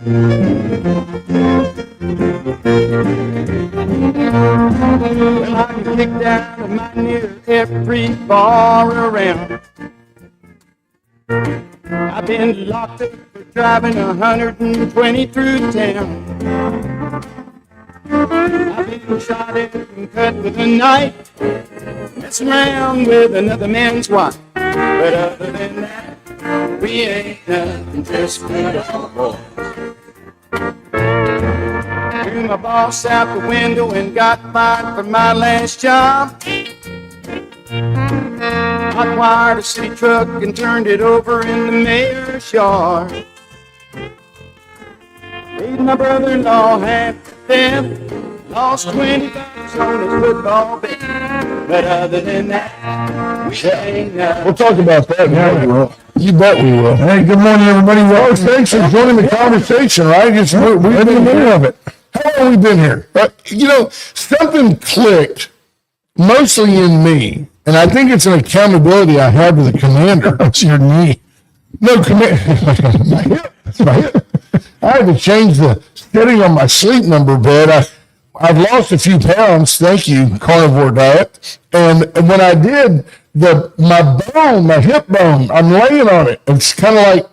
Well, I can kick down to my near every bar around. I've been locked up for driving 120 through town. I've been shot at and cut with a knife, messing around with another man's wife. But other than that, we ain't nothing, just good old boys. Threw my boss out the window and got fired for my last job. Hot-wired a city truck and turned it over in the mayor's yard. Paid my brother-in-law half the theft, lost $20 on his football bet. But other than that, we ain't nothing. We'll talk about that now. We will. You bet we will. Hey, good morning, everybody. Well, thanks for joining the conversation, right? We're in the middle of it. How long have we been here? Something clicked mostly in me, and I think it's an accountability I had with the commander. That's your knee. No, my hip. That's my hip. I had to change the setting on my sleep number bed. I've lost a few pounds, thank you, carnivore diet. And when I did, my hip bone, I'm laying on it. It's kind of like,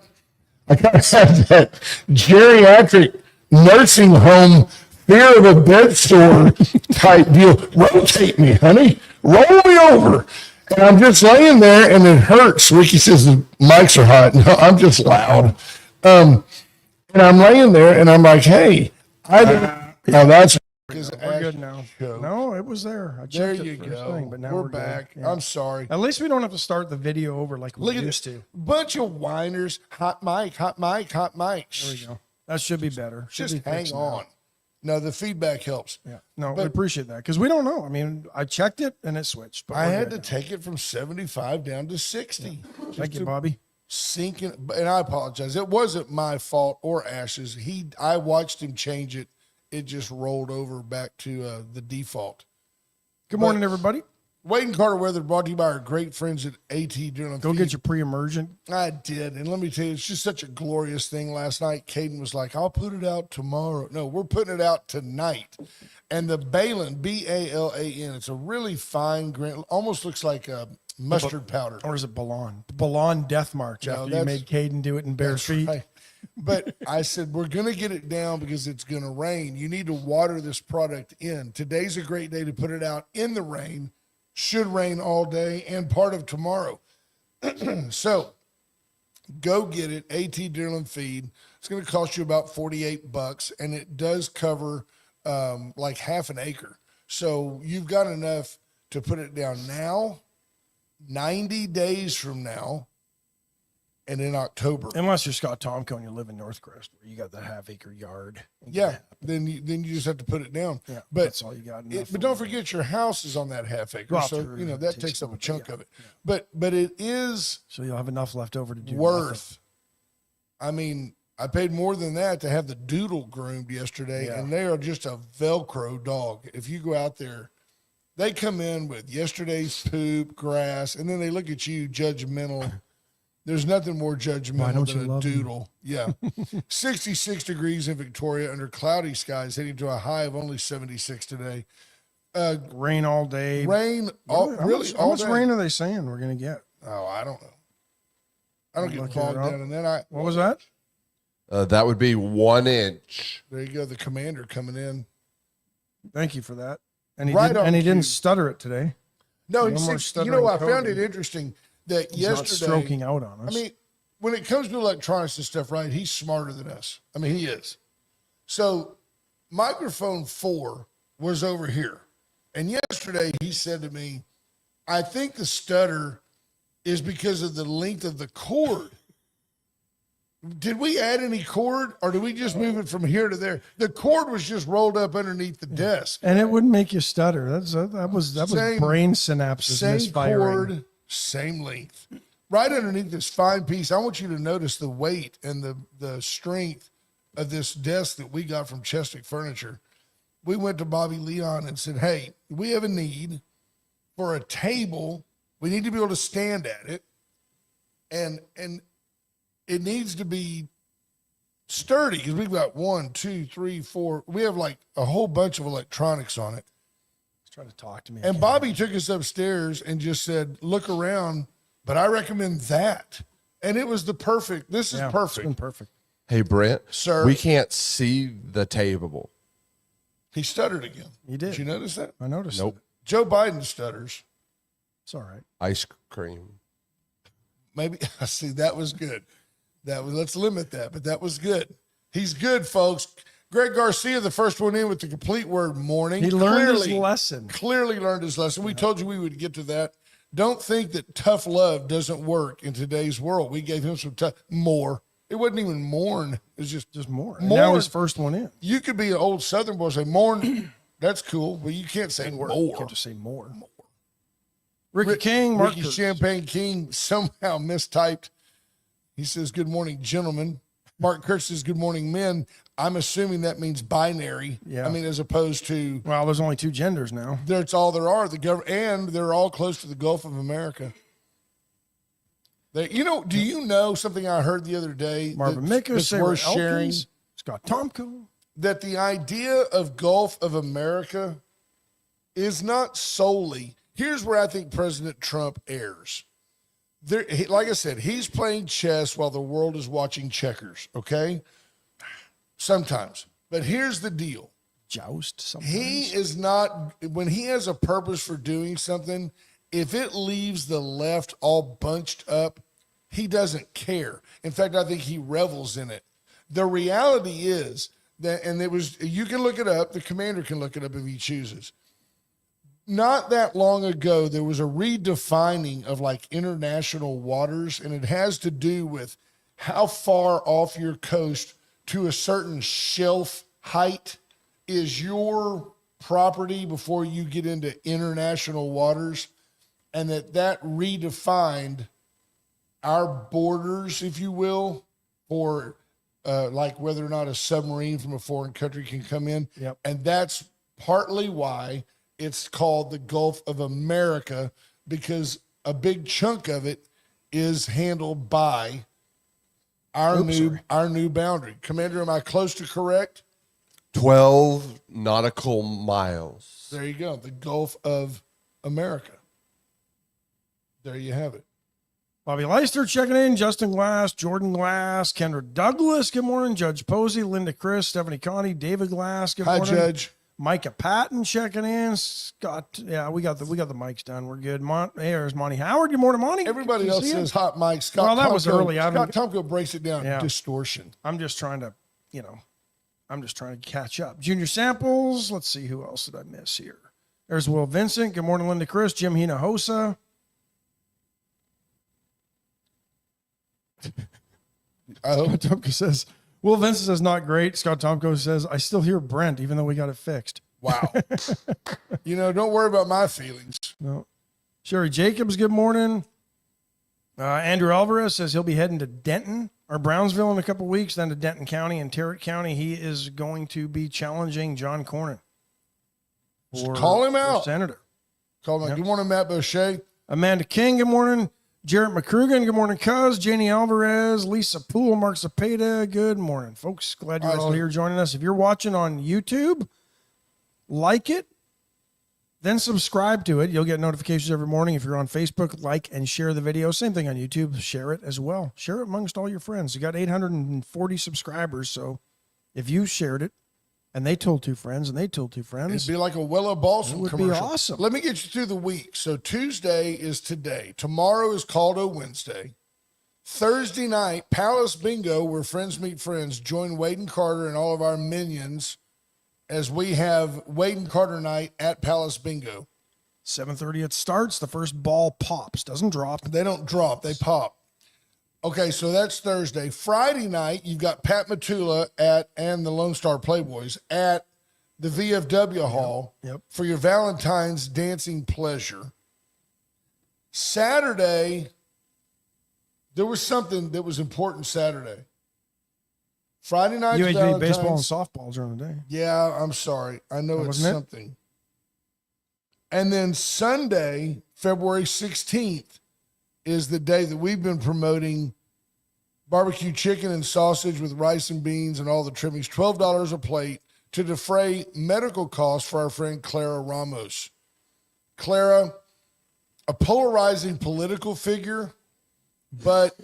I kind of have that geriatric nursing home fear of a bed sore type deal. Rotate me, honey. Roll me over. And I'm just laying there and it hurts. Ricky says the mics are hot. No, I'm just loud. And I'm laying there and I'm like, hey, that's we're good now. No, it was there. I checked there it you first go. thing, but now we're back. Yeah. I'm sorry. At least we don't have to start the video over like we used to. Bunch of whiners. Hot mic, hot mic, hot mic. There we go. That should be better. Just hang on. No, the feedback helps. Yeah. No, we appreciate that because we don't know. I mean, I checked it and it switched. But I had to take it from 75 down to 60. Yeah. Thank you, Bobby. Sinking, and I apologize. It wasn't my fault or Ash's. I watched him change it. It just rolled over back to the default. Good morning, everybody. Wade and Carter Weather brought to you by our great friends at AT Journal. Go get your pre-emergent. I did. And let me tell you, it's just such a glorious thing. Last night, Caden was like, I'll put it out tomorrow. No, we're putting it out tonight. And the Balin, B-A-L-A-N, it's a really fine grain, almost looks like a mustard powder. Or is it Balon? Balon Death March after you made Caden do it in bare feet. Right. But I said, we're going to get it down because it's going to rain. You need to water this product in. Today's a great day to put it out in the rain. Should rain all day and part of tomorrow. So go get it. AT Deerland Feed. It's going to cost you about $48, and it does cover like half an acre. So you've got enough to put it down now, 90 days from now, and in October. Unless you're Scott Tomko and you live in Northcrest, where you got the half-acre yard. Yeah, then you just have to put it down. Yeah, but that's all you got. But don't forget your house is on that half acre, well, so that takes up a chunk of it. Yeah. But it is so you'll have enough left over to do worth. Nothing. I mean, I paid more than that to have the Doodle groomed yesterday, and they are just a Velcro dog. If you go out there, they come in with yesterday's poop, grass, and then they look at you judgmental. There's nothing more judgmental than a doodle. Yeah. 66 degrees in Victoria under cloudy skies, heading to a high of only 76 today. Rain all day. Rain all really how all much day. rain are they saying we're going to get? Oh, I don't know. I don't get bogged down in that. What was that? That would be 1 inch. There you go. The commander coming in. Thank you for that. And he didn't stutter it today. No, he said, I found it interesting that he's yesterday, not stroking out on us. I mean, when it comes to electronics and stuff, right, he's smarter than us. I mean, he is. So microphone 4 was over here. And yesterday he said to me, I think the stutter is because of the length of the cord. Did we add any cord, or did we just move it from here to there? The cord was just rolled up underneath the desk. And it wouldn't make you stutter. That was brain synapses misfiring. Same cord, same length. Right underneath this fine piece, I want you to notice the weight and the strength of this desk that we got from Chesnick Furniture. We went to Bobby Leon and said, hey, we have a need for a table. We need to be able to stand at it. And it needs to be sturdy because we've got 1, 2, 3, 4. We have like a whole bunch of electronics on it. He's trying to talk to me. And Bobby took us upstairs and just said, look around, but I recommend that. And it was this is perfect. It's been perfect. Hey, Brent. Sir. We can't see the table. He stuttered again. He did. Did you notice that? I noticed. Nope. Joe Biden stutters. It's all right. Ice cream. Maybe, see, that was good. Let's limit that, but that was good. He's good, folks. Greg Garcia, the first one in with the complete word morning. He learned his lesson. Clearly learned his lesson. We told you we would get to that. Don't think that tough love doesn't work in today's world. We gave him some more. It wasn't even mourn. It was just more. And now his first one in. You could be an old Southern boy and say mourn. That's cool, but you can't say more. You can't just say more. Ricky King, Mark Ricky Champagne King somehow mistyped. He says, good morning, gentlemen. Mark Kurtz says, good morning, men. I'm assuming that means binary. Yeah. I mean, as opposed to. Well, there's only 2 genders now. That's all there are. And they're all close to the Gulf of America. Do you know something I heard the other day? Marvin Mickens, that's worth sharing? Scott Tomko. That the idea of Gulf of America is not solely. Here's where I think President Trump errs. Like I said, he's playing chess while the world is watching checkers, okay? Sometimes. But here's the deal. Joust sometimes. He is not, when he has a purpose for doing something, if it leaves the left all bunched up, he doesn't care. In fact, I think he revels in it. The reality is that, and you can look it up, the commander can look it up if he chooses. Not that long ago, there was a redefining of like international waters, and it has to do with how far off your coast to a certain shelf height is your property before you get into international waters, and that redefined our borders, if you will, for like whether or not a submarine from a foreign country can come in. Yep. And that's partly why it's called the Gulf of America, because a big chunk of it is handled by our new boundary. Commander, am I close to correct? 12 nautical miles. There you go. The Gulf of America. There you have it. Bobby Leister checking in. Justin Glass, Jordan Glass, Kendra Douglas. Good morning. Judge Posey, Linda Chris, Stephanie Connie, David Glass. Good morning. Hi, Judge. Micah Patton checking in. Scott, yeah, we got the mics done. We're good. There's Monty Howard. Good morning, Monty. Everybody else says hot mic. Scott Well, that was early. Scott Tomko breaks it down. Yeah. Distortion. I'm just trying to catch up. Junior Samples. Let's see, who else did I miss here? There's Will Vincent. Good morning, Linda Chris. Jim Hinojosa. Scott Tomko says, Will Vincent says, not great. Scott Tomko says, I still hear Brent, even though we got it fixed. Wow. Don't worry about my feelings. No. Sherry Jacobs, good morning. Andrew Alvarez says he'll be heading to Denton or Brownsville in a couple weeks, then to Denton County and Tarrant County. He is going to be challenging John Cornyn. Call him out. Senator. Call him out. Good morning, Matt Boucher. Amanda King, good morning. Jarrett McCrugan, good morning, Cuz. Janie Alvarez, Lisa Poole, Mark Zapata, good morning, folks. Glad you're all here joining us. If you're watching on YouTube, like it, then subscribe to it. You'll get notifications every morning. If you're on Facebook, like and share the video. Same thing on YouTube. Share it as well. Share it amongst all your friends. You got 840 subscribers, so if you shared it, and they told 2 friends, and they told 2 friends. It'd be like a Willa Balsam It would commercial. be awesome. Let me get you through the week. So Tuesday is today. Tomorrow is Caldo Wednesday. Thursday night, Palace Bingo, where friends meet friends. Join Wade and Carter and all of our minions as we have Wade and Carter night at Palace Bingo. 7:30 it starts. The first ball pops. Doesn't drop. They don't drop. They pop. Okay, so that's Thursday. Friday night, you've got Pat Matula and the Lone Star Playboys at the VFW Hall for your Valentine's dancing pleasure. Saturday, there was something that was important Saturday. Friday night, UAB baseball and softball during the day. Yeah, I'm sorry. I know it's wasn't it? something. And then Sunday, February 16th, is the day that we've been promoting barbecue chicken and sausage with rice and beans and all the trimmings, $12 a plate to defray medical costs for our friend Clara Ramos. Clara, a polarizing political figure, but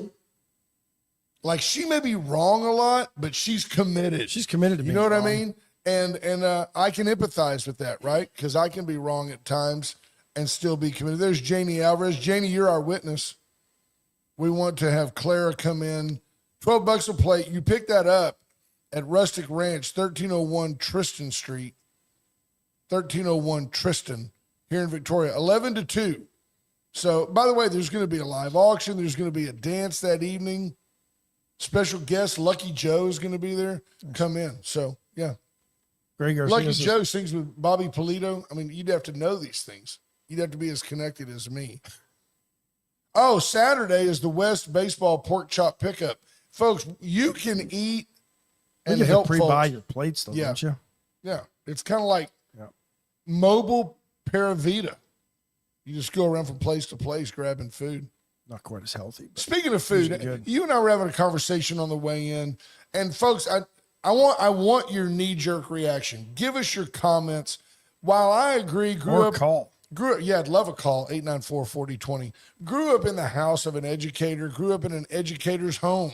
like she may be wrong a lot, but she's committed. She's committed to You being know what wrong. I mean? And I can empathize with that, right? Because I can be wrong at times and still be committed. There's Janie Alvarez. Janie, you're our witness. We want to have Clara come in. $12 a plate. You pick that up at Rustic Ranch, 1301 Tristan Street. 1301 Tristan here in Victoria, 11 to 2. So, by the way, there's going to be a live auction. There's going to be a dance that evening. Special guest, Lucky Joe, is going to be there. Come in. So, yeah. Greg Garcia Lucky says, Joe sings with Bobby Polito. I mean, you'd have to know these things. You'd have to be as connected as me. Oh, Saturday is the West Baseball Pork Chop Pickup. Folks, you can eat and you have help to pre-buy folks. your plates, though, Yeah. don't you? Yeah, it's kind of like Yeah. mobile Paravita. You just go around from place to place grabbing food. Not quite as healthy. But Speaking of usually food, good. you and I were having a conversation on the way in, and folks, I want your knee-jerk reaction. Give us your comments. While I agree, or call. yeah, I'd love a call, 894-4020. Grew up in the house of an educator, grew up in an educator's home.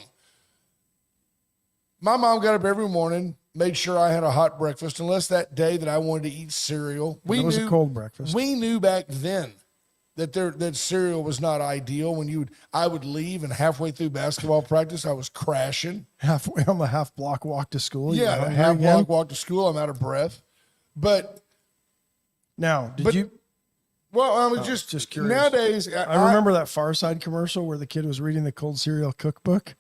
My mom got up every morning, made sure I had a hot breakfast, unless that day that I wanted to eat cereal. It was a cold breakfast. We knew back then that cereal was not ideal. When I would leave, and halfway through basketball practice, I was crashing. Halfway on the half block walk to school. Yeah, hungry half again? block walk to school. I'm out of breath. But Now, did But- you? well, I was just curious. Nowadays, I remember that Far Side commercial where the kid was reading the cold cereal cookbook.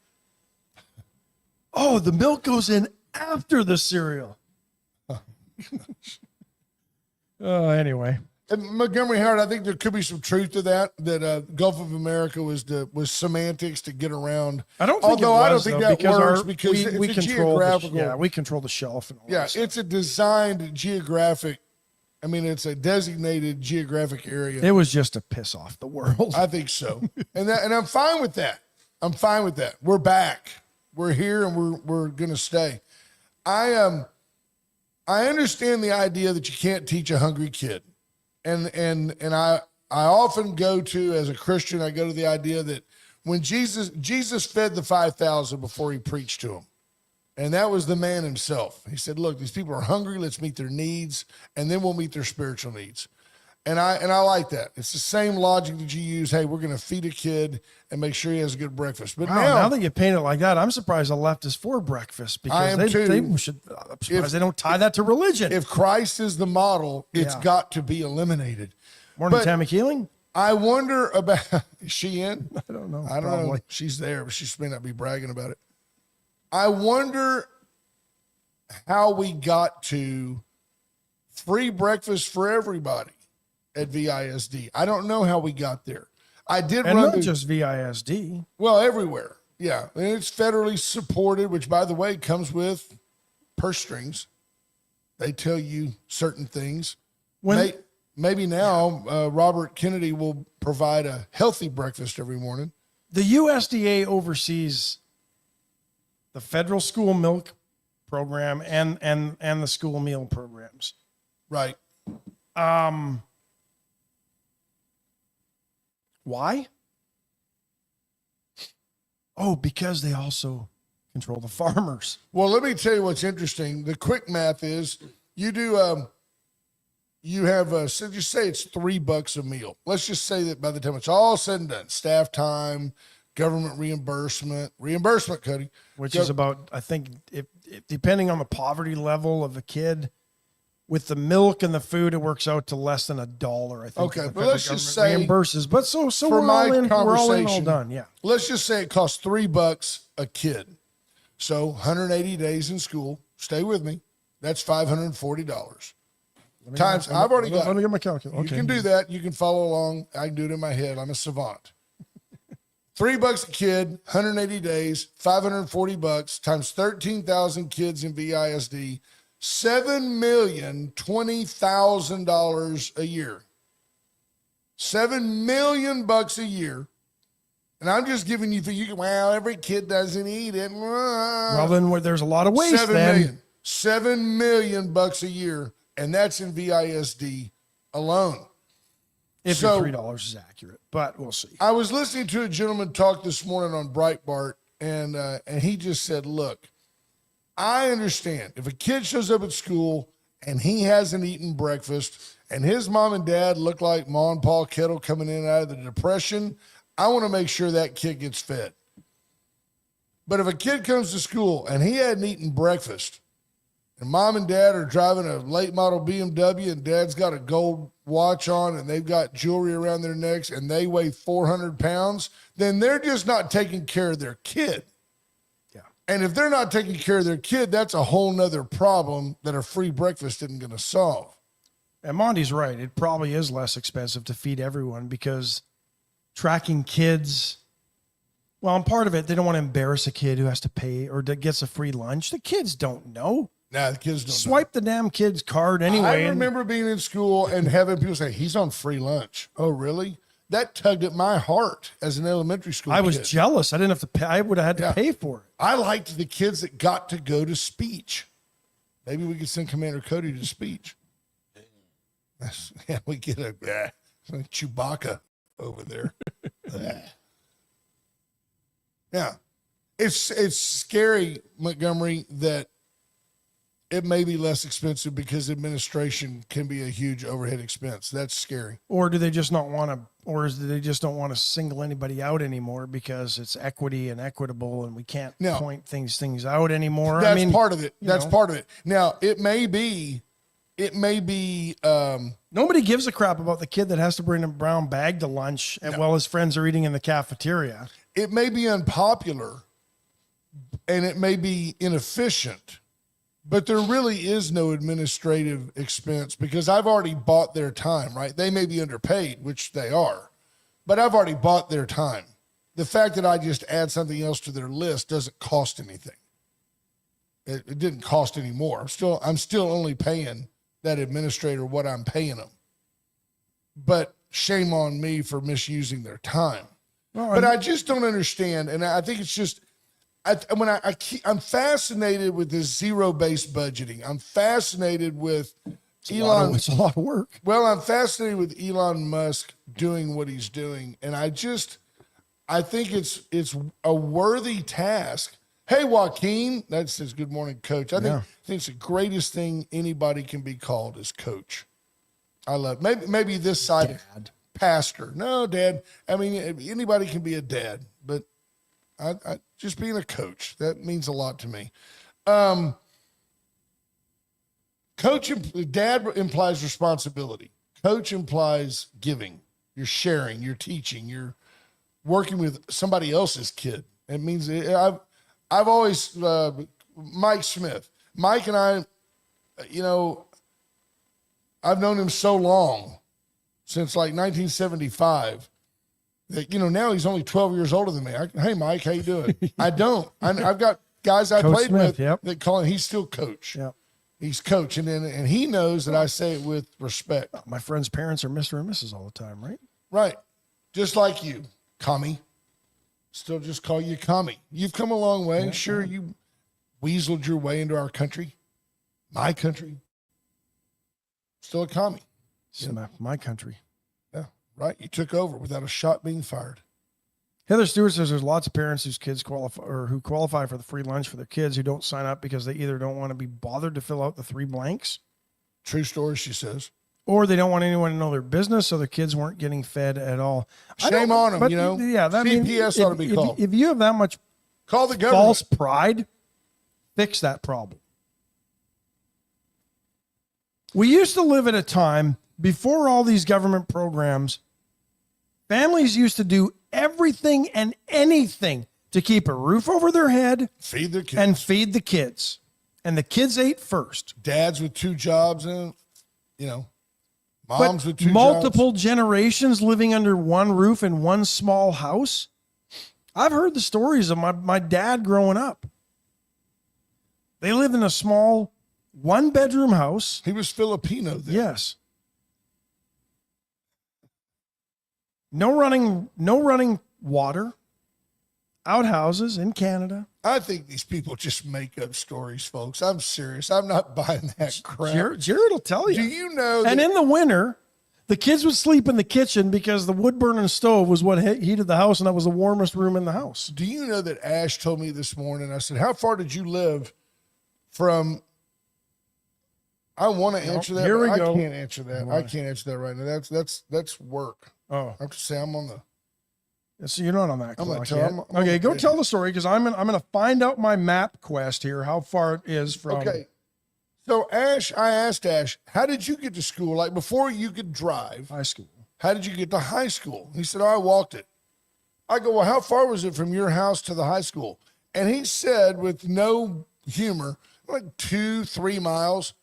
Oh, the milk goes in after the cereal. Anyway, And Montgomery Howard, I think there could be some truth to that. That Gulf of America was semantics to get around. I don't think. Although it was, I don't think though, that because works our, because it's we a control geographical. we control the shelf and all Yeah, that stuff. it's a designed geographic. I mean, it's a designated geographic area. It was just to piss off the world. I think so, and I'm fine with that. I'm fine with that. We're back. We're here, and we're gonna stay. I understand the idea that you can't teach a hungry kid, and I often go to, as a Christian, I go to the idea that when Jesus fed the 5,000 before he preached to them. And that was the man himself. He said, look, these people are hungry. Let's meet their needs, and then we'll meet their spiritual needs. And I like that. It's the same logic that you use. Hey, we're going to feed a kid and make sure he has a good breakfast. But Wow, now that you paint it like that, I'm surprised the left is for breakfast I am because too. they should. I'm surprised they don't tie that to religion. if Christ is the model, it's Yeah. got to be eliminated. Morning, but- Tammy Keeling. I wonder about, is she in? I don't know. I don't know. Probably. She's there, but she may not be bragging about it. I wonder how we got to free breakfast for everybody at VISD. I don't know how we got there. I did And run not to, just VISD. well, everywhere. Yeah. And it's federally supported, which, by the way, comes with purse strings. They tell you certain things. When Maybe now Robert Kennedy will provide a healthy breakfast every morning. the USDA oversees the federal school milk program and the school meal programs. Right. Why? Oh, because they also control the farmers. Well, let me tell you what's interesting. The quick math is you do, you have, so just say it's $3 a meal. Let's just say that by the time it's all said and done, staff time, government reimbursement, Cody. Which is about, I think, if depending on the poverty level of a kid, with the milk and the food, it works out to less than $1. I think. Okay, that the but let's federal just government say, reimburses. But so for we're my all in. We're all in, all conversation, done. Yeah. Let's just say it costs $3 a kid. So 180 days in school. Stay with me. That's $540. Times, I've already got Let me it. get my calculator. You can do that. You can follow along. I can do it in my head. I'm a savant. $3 a kid, 180 days, $540 times 13,000 kids in VISD, $7,020,000 a year. $7 million a year. And I'm just giving you, well, every kid doesn't eat it. Well, then there's a lot of waste. $7 million bucks a year, and that's in VISD alone. If your $3 is accurate, but we'll see. I was listening to a gentleman talk this morning on Breitbart, and he just said, look, I understand if a kid shows up at school and he hasn't eaten breakfast and his mom and dad look like Ma and Pa Kettle coming in out of the Depression, I want to make sure that kid gets fed. But if a kid comes to school and he hadn't eaten breakfast and mom and dad are driving a late model BMW and dad's got a gold watch on and they've got jewelry around their necks and they weigh 400 pounds, then they're just not taking care of their kid. Yeah. And if they're not taking care of their kid, that's a whole nother problem that a free breakfast isn't going to solve. And Monty's right. It probably is less expensive to feed everyone because tracking kids, well, and part of it, they don't want to embarrass a kid who has to pay or gets a free lunch. The kids don't know. Nah, the kids don't Swipe the damn kid's card anyway. I remember being in school and having people say, he's on free lunch. Oh, really? That tugged at my heart as an elementary school kid. I was jealous. I didn't have to pay. I would have had to pay for it. I liked the kids that got to go to speech. Maybe we could send Commander Cody to speech. Yeah, we get a like Chewbacca over there. Yeah. It's scary, Montgomery, that it may be less expensive because administration can be a huge overhead expense. That's scary. Or do they just not want to, or is they just don't want to single anybody out anymore because it's equity and equitable and we can't point things out anymore? That's part of it. That's part of it. Now, it may be nobody gives a crap about the kid that has to bring a brown bag to lunch while his friends are eating in the cafeteria. It may be unpopular and it may be inefficient, but there really is no administrative expense because I've already bought their time, right? They may be underpaid, which they are, but I've already bought their time. The fact that I just add something else to their list doesn't cost anything. It didn't cost any more. I'm still only paying that administrator what I'm paying them. But shame on me for misusing their time. But I just don't understand, and I think it's just I'm fascinated with this zero-based budgeting. I'm fascinated with Elon. It's a lot of work. Well, I'm fascinated with Elon Musk doing what he's doing, and I think it's a worthy task. Hey, Joaquin, that says good morning, coach. I think it's the greatest thing anybody can be called is coach. I love maybe this side Dad. Pastor. No, dad. I mean, anybody can be a dad, but I just being a coach, that means a lot to me. Dad implies responsibility. Coach implies giving. You're sharing, you're teaching, you're working with somebody else's kid. It means I've always, Mike Smith, Mike and I, I've known him so long, since like 1975, that, now he's only 12 years older than me. Hey, Mike, how you doing? I don't. I've got guys I Coach played Smith, with that call him, he's still coach. Yep. He's coach. And he knows that I say it with respect. My friends' parents are Mr. and Mrs. all the time, right? Right. Just like you, commie. Still just call you commie. You've come a long way. Sure, you weaseled your way into our country, my country. Still a commie. It's my country. Yeah, right. You took over without a shot being fired. Heather Stewart says there's lots of parents whose kids qualify for the free lunch for their kids who don't sign up because they either don't want to be bothered to fill out the 3 blanks. True story, she says. Or they don't want anyone to know their business, so their kids weren't getting fed at all. Shame on them, Yeah, that means CPS ought to be called. If you have that much Call the government. false pride, fix that problem. We used to live at a time before all these government programs. Families used to do everything and anything to keep a roof over their head, Feed their kids. and feed the kids. And the kids ate first. Dads with 2 jobs and, moms with 2 multiple jobs. generations living under one roof in one small house. I've heard the stories of my dad growing up. They lived in a small 1-bedroom house. He was Filipino then. Yes. No running water. outhouses in Canada. I think these people just make up stories, folks. I'm serious. I'm not buying that crap. Jared will tell you. Do you know that And in the winter, the kids would sleep in the kitchen because the wood burning stove was what heated the house, and that was the warmest room in the house. Do you know that Ash told me this morning? I said, "How far did you live from?" I want to answer that. Here we but go. I can't answer that. I can't answer that right now. That's work. Oh, I have to say I'm on the. so you're not on that I'm gonna clock tell- yet. I'm Okay, go gonna- tell the story because I'm gonna find out my map quest here. How far it is from? Okay. So Ash, I asked Ash, how did you get to school? Like before you could drive, High school. how did you get to high school? He said, "Oh, I walked it." I go, "Well, how far was it from your house to the high school?" And he said, with no humor, like 2-3 miles.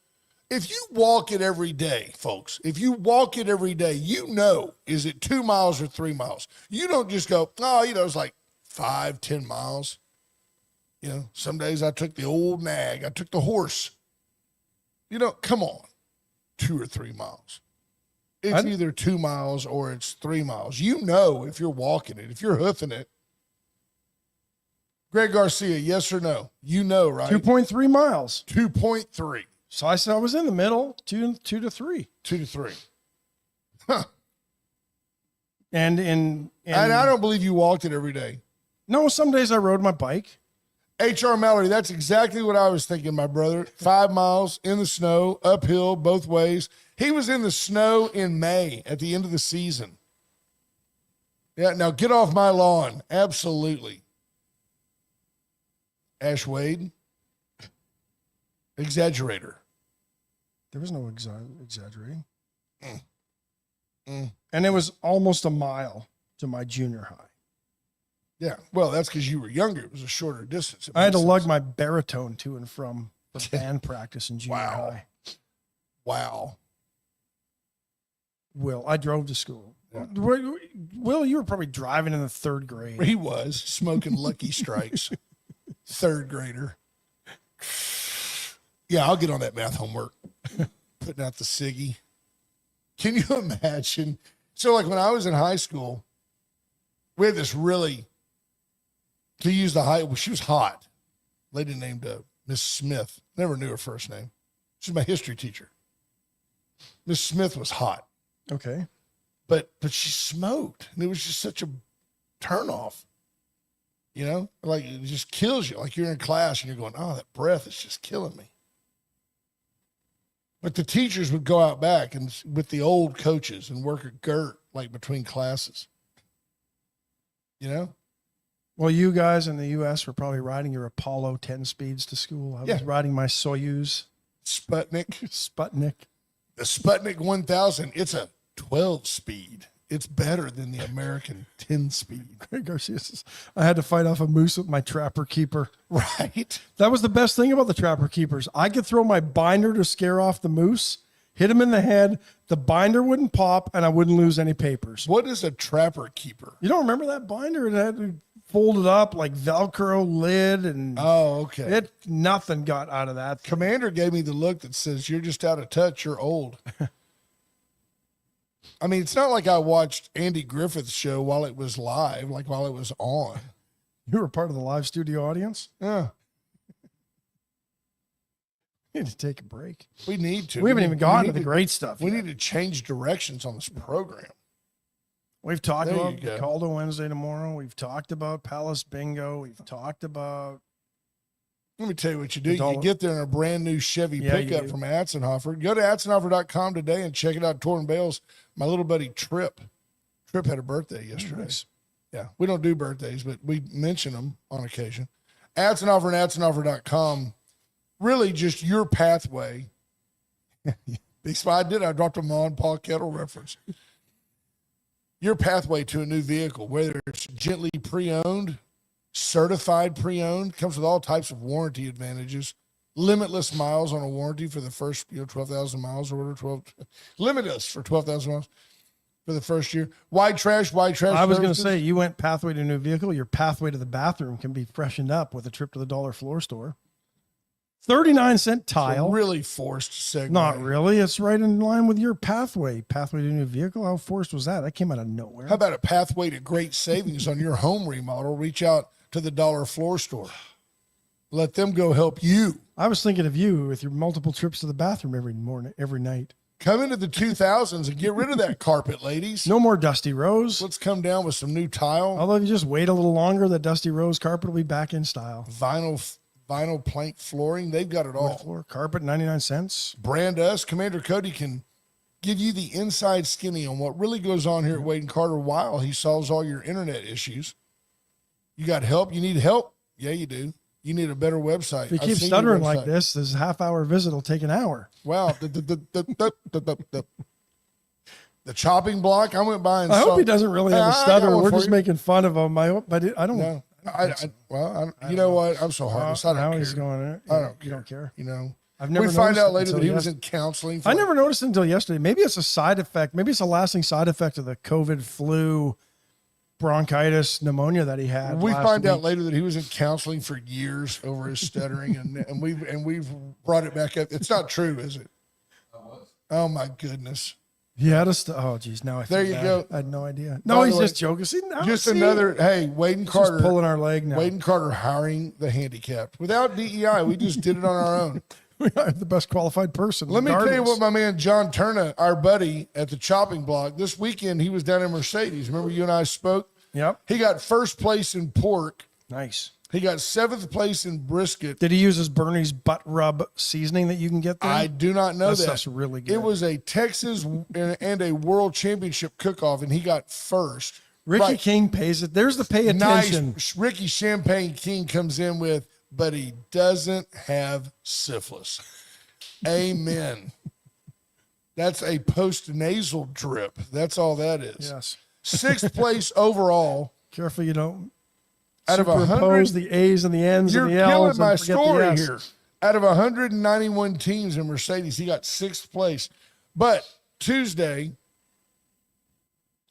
If you walk it every day, folks, if you walk it every day, you know, is it 2 miles or 3 miles? You don't just go, "Oh, it's like 5-10 miles." Some days I took the old nag. I took the horse. Come on, 2 or 3 miles. It's either 2 miles or it's 3 miles. If you're walking it, if you're hoofing it. Greg Garcia, yes or no? Right? 2.3 miles. 2.3. So I said I was in the middle, 2 to 3. 2 to 3. Huh. And And I don't believe you walked it every day. no, some days I rode my bike. H.R. Mallory, that's exactly what I was thinking, my brother. 5 miles in the snow, uphill, both ways. He was in the snow in May at the end of the season. Yeah, now get off my lawn. Absolutely. Ash Wade, exaggerator. There was no exaggerating. And it was almost a mile to my junior high. Yeah, well, that's because you were younger. It was a shorter distance. I had to lug my baritone to and from the band practice in junior Wow. high. Wow. Will, I drove to school. Yeah. Will, you were probably driving in the 3rd grade. He was smoking Lucky Strikes. 3rd grader. Yeah, I'll get on that math homework. Putting out the ciggy. Can you imagine? So, like when I was in high school, we had this really, to use the high, well, she was hot. Lady named Miss Smith. Never knew her first name. She's my history teacher. Miss Smith was hot. Okay. But she smoked, and it was just such a turnoff. Like it just kills you. Like you're in class and you're going, "Oh, that breath is just killing me." But the teachers would go out back and with the old coaches and work a Gert like between classes. Well, you guys in the U.S. were probably riding your Apollo 10 speeds to school. I was riding my Soyuz Sputnik. The Sputnik 1000. It's a 12-speed. It's better than the American 10-speed. Greg Garcia says, I had to fight off a moose with my Trapper Keeper. Right. That was the best thing about the Trapper Keepers. I could throw my binder to scare off the moose, hit him in the head, the binder wouldn't pop, and I wouldn't lose any papers. What is a Trapper Keeper? You don't remember that binder? It had folded up like Velcro lid, and Oh, okay. nothing got out of that thing. Commander gave me the look that says, "You're just out of touch. You're old." I mean, it's not like I watched Andy Griffith's show while it was live, like while it was on. You were part of the live studio audience? Yeah, We need to take a break. we need to. We haven't even gotten to need the great stuff We yet. need to change directions on this program. We've talked There about you go. Caldo Wednesday tomorrow. We've talked about Palace Bingo. We've talked about Let me tell you what you do. $1. You get there in a brand new Chevy Yeah, you pickup do. from Atzenhofer. Go to atzenhofer.com today and check it out. Torn Bales. My little buddy Trip had a birthday yesterday. Nice. Yeah, we don't do birthdays, but we mention them on occasion. Atzenhofer and atzenhofer.com. Really just your pathway. Big Spy did. I dropped a Ma and Paul Kettle reference. Your pathway to a new vehicle, whether it's gently pre-owned, certified pre-owned, comes with all types of warranty advantages. Limitless miles on a warranty for the first 12,000 miles or whatever. Limitless for 12,000 miles for the first year. Wide trash. I was going to services. say, you went pathway to a new vehicle. Your pathway to the bathroom can be freshened up with a trip to the dollar floor store. 39-cent tile. Really forced segue. Not really. It's right in line with your pathway. Pathway to a new vehicle. How forced was that? That came out of nowhere. How about a pathway to great savings on your home remodel? Reach out to the dollar floor store. Let them go help you. I was thinking of you with your multiple trips to the bathroom every morning, every night. Come into the 2000s and get rid of that carpet, ladies. No more Dusty Rose. Let's come down with some new tile. Although if you just wait a little longer, the Dusty Rose carpet will be back in style. Vinyl plank flooring. They've got it all. Wood floor carpet, 99 cents. Brand us. Commander Cody can give you the inside skinny on what really goes on here at Wade and Carter while he solves all your internet issues. You got help? You need help? Yeah, you do. You need a better website. If you I've keep seen your stuttering like website. this half-hour visit will take an hour. Wow. The chopping block. I went by and I saw. hope he doesn't really have a I got stutter. one We're for just you. making fun of him. I hope, but I don't. No. You know what? I'm so heartless. I don't now care. he's going. I don't You don't care. You know. I've never. We find noticed out it later that until he was yes- in counseling. I never noticed it until yesterday. Maybe it's a side effect. Maybe it's a lasting side effect of the COVID, flu, bronchitis, pneumia that he had. We last find out week. later that he was in counseling for years over his stuttering, and we've brought it back up. It's not true, is it? Oh my goodness! He had a. Oh, geez. Now I. Feel There you bad. go. I had no idea. By No, the he's way, just joking. See, now, Just see? another. Hey, Wade and He's Carter. just pulling our leg now. Wade and Carter hiring the handicapped without DEI. We just did it on our own. We are the best qualified person. Let me tell you regardless. what my man John Turner, our buddy at the chopping block, this weekend he was down in Mercedes. Remember you and I spoke? Yep. He got first place in pork. Nice. He got seventh place in brisket. Did he use his Bernie's butt rub seasoning that you can get there? I do not know That that. stuff's really good. It was a Texas and a world championship cook-off, and he got first. Ricky Right. King pays it. There's the pay attention. Nice. Ricky Champagne King comes in with, but he doesn't have syphilis. Amen. That's a post-nasal drip. That's all that is. Yes. Sixth place overall Careful you don't out of superimpose 100. the A's and the N's You're and the L's killing and my forget the story S. here. Out of 191 teams in Mercedes, he got sixth place. But Tuesday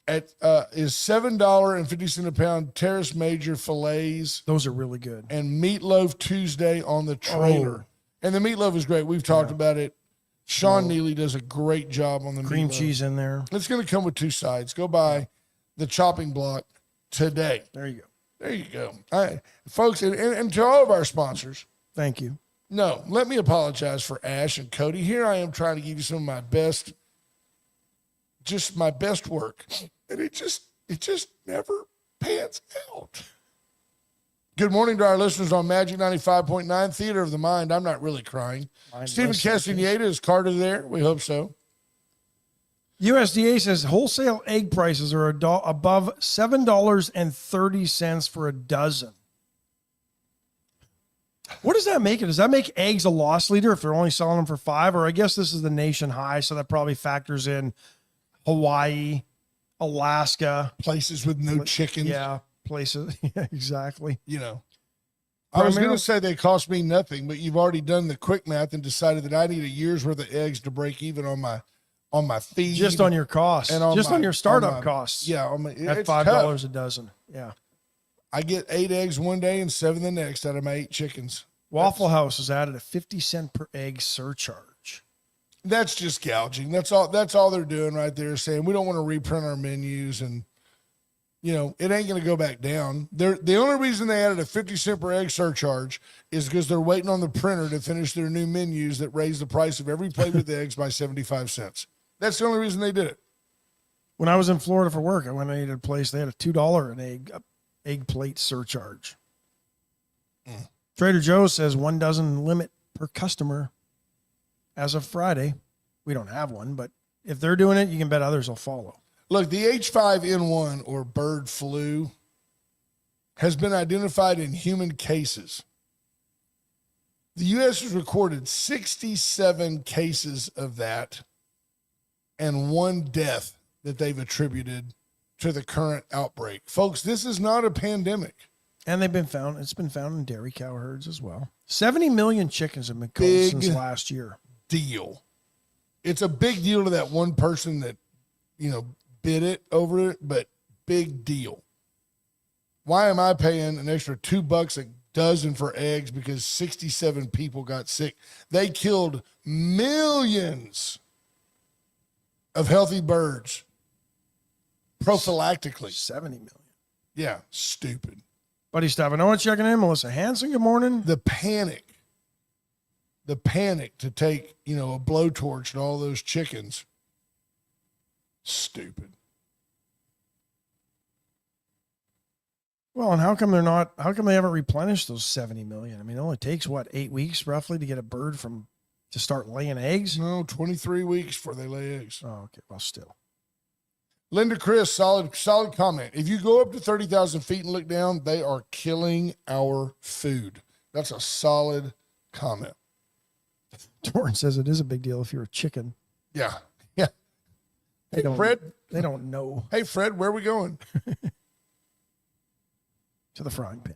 is $7.50 a pound Terrace Major fillets Those are really good. and Meatloaf Tuesday on the trailer. Oh. And the meatloaf is great. We've talked about it. Sean Neely does a great job on the Cream meatloaf. cheese in there. It's going to come with two sides. Go by the chopping block today. There you go. There you go. All right, folks, and to all of our sponsors, Thank you. no, let me apologize for Ash and Cody. Here I am trying to give you some of my best, just my best work. And it just never pans out. Good morning to our listeners on Magic 95.9, Theater of the Mind. I'm not really crying. Stephen Castaneda, is Carter there? We hope so. USDA says wholesale egg prices are above $7.30 for a dozen. What does that make it? Does that make eggs a loss leader if they're only selling them for $5? Or I guess this is the nation high, so that probably factors in Hawaii, Alaska. Places with no chickens. Yeah, places. Yeah, exactly. You know. I was going Primarily- to say they cost me nothing, but you've already done the quick math and decided that I need a year's worth of eggs to break even on my feed. Just on your costs. and Just my- on your startup my- costs. Yeah, At it's $5 tough. a dozen. Yeah. I get 8 eggs one day and 7 the next out of my 8 chickens. Waffle House has added a 50-cent per egg surcharge. That's just gouging. That's all they're doing right there, saying we don't want to reprint our menus, and you know it ain't going to go back down. The only reason they added a 50-cent per egg surcharge is because they're waiting on the printer to finish their new menus that raise the price of every plate with eggs by 75 cents. That's the only reason they did it. When I was in Florida for work, I went and ate at a place. They had a $2 an egg plate surcharge. Trader Joe's says 1 dozen limit per customer as of Friday. We don't have one, but if they're doing it, you can bet others will follow. Look, the H5N1 or bird flu has been identified in human cases. The U.S. has recorded 67 cases of that and 1 death that they've attributed to the current outbreak. Folks, this is not a pandemic. And it's been found in dairy cow herds as well. 70 million chickens have been killed Big since last year. Deal. It's a big deal to that one person that, bid it over it, but big deal. Why am I paying an extra $2 a dozen for eggs because 67 people got sick? They killed millions of healthy birds prophylactically. 70 million. Yeah, stupid. Buddy Stavanoa checking in. Melissa Hanson, good morning. The panic to take, a blowtorch and all those chickens. Stupid. Well, and how come they haven't replenished those 70 million? I mean, it only takes 8 weeks roughly to get a bird to start laying eggs? No, 23 weeks before they lay eggs. Oh, okay. Well, still. Linda Chris, solid comment. If you go up to 30,000 feet and look down, they are killing our food. That's a solid comment. Torrin says it is a big deal if you're a chicken. Yeah. Yeah. Hey, Fred. They don't know. Hey, Fred, where are we going? To the frying pan.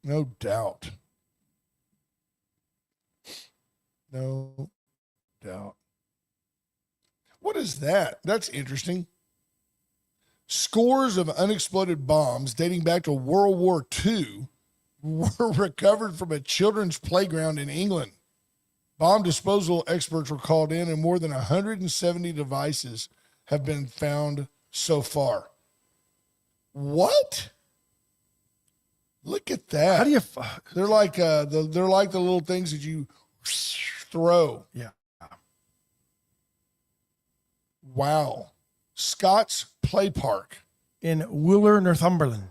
No doubt. No doubt. What is that? That's interesting. Scores of unexploded bombs dating back to World War II were recovered from a children's playground in England. Bomb disposal experts were called in, and more than 170 devices have been found so far. What? Look at that. How do you? They're like the little things that you throw. Yeah. Wow. Scott's Play Park. In Wooler, Northumberland.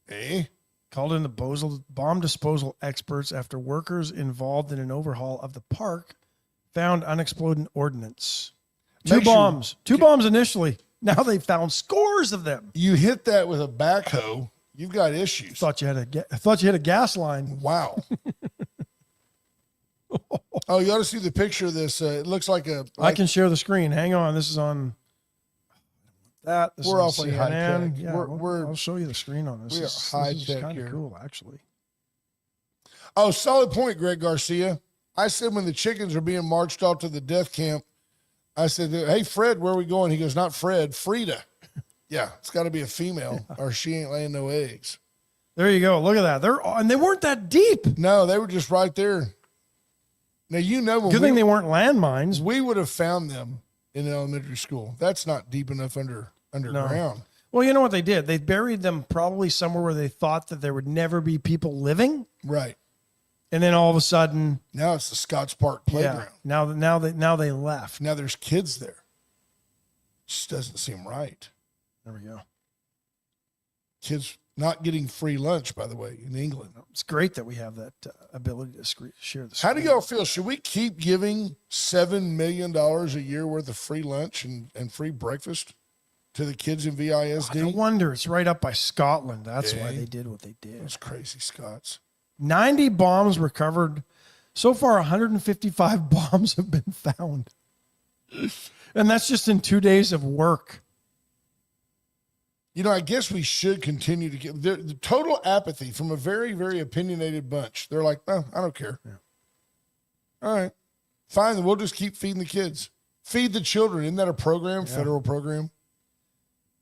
Eh? Called in the bomb disposal experts after workers involved in an overhaul of the park found unexploded ordnance. Two bombs initially. Now they found scores of them. You hit that with a backhoe, you've got issues. I thought you hit a gas line. Wow. Oh, you ought to see the picture of this. It looks like I can share the screen. Hang on. This is on that. This we're is awfully CNN. high tech. Yeah, I'll show you the screen on this. We are This high is tech kind here. of cool, actually. Oh, solid point, Greg Garcia. I said when the chickens are being marched off to the death camp, I said, hey, Fred, where are we going? He goes, not Fred, Frida. Yeah, it's got to be a female or she ain't laying no eggs. There you go. Look at that. And they weren't that deep. No, they were just right there. Now, when Good thing they weren't landmines. we would have found them in elementary school. That's not deep enough underground. Well, you know what they did? They buried them probably somewhere where they thought that there would never be people living. Right. And then all of a sudden, Now it's the Scotts Park playground. now they left. Now there's kids there. Just doesn't seem right. There we go. Kids not getting free lunch, by the way, in England. It's great that we have that ability to share the How do screen. y'all feel? Should we keep giving $7 million a year worth of free lunch and free breakfast to the kids in VISD? No wonder it's right up by Scotland. That's why they did what they did. Those crazy Scots. 90 bombs recovered. So far, 155 bombs have been found. And that's just in 2 days of work. I guess we should continue to get the total apathy from a very, very opinionated bunch. They're like, oh, I don't care. Yeah. All right, fine. Then we'll just keep feeding the kids. Feed the children. Isn't that a program, federal program?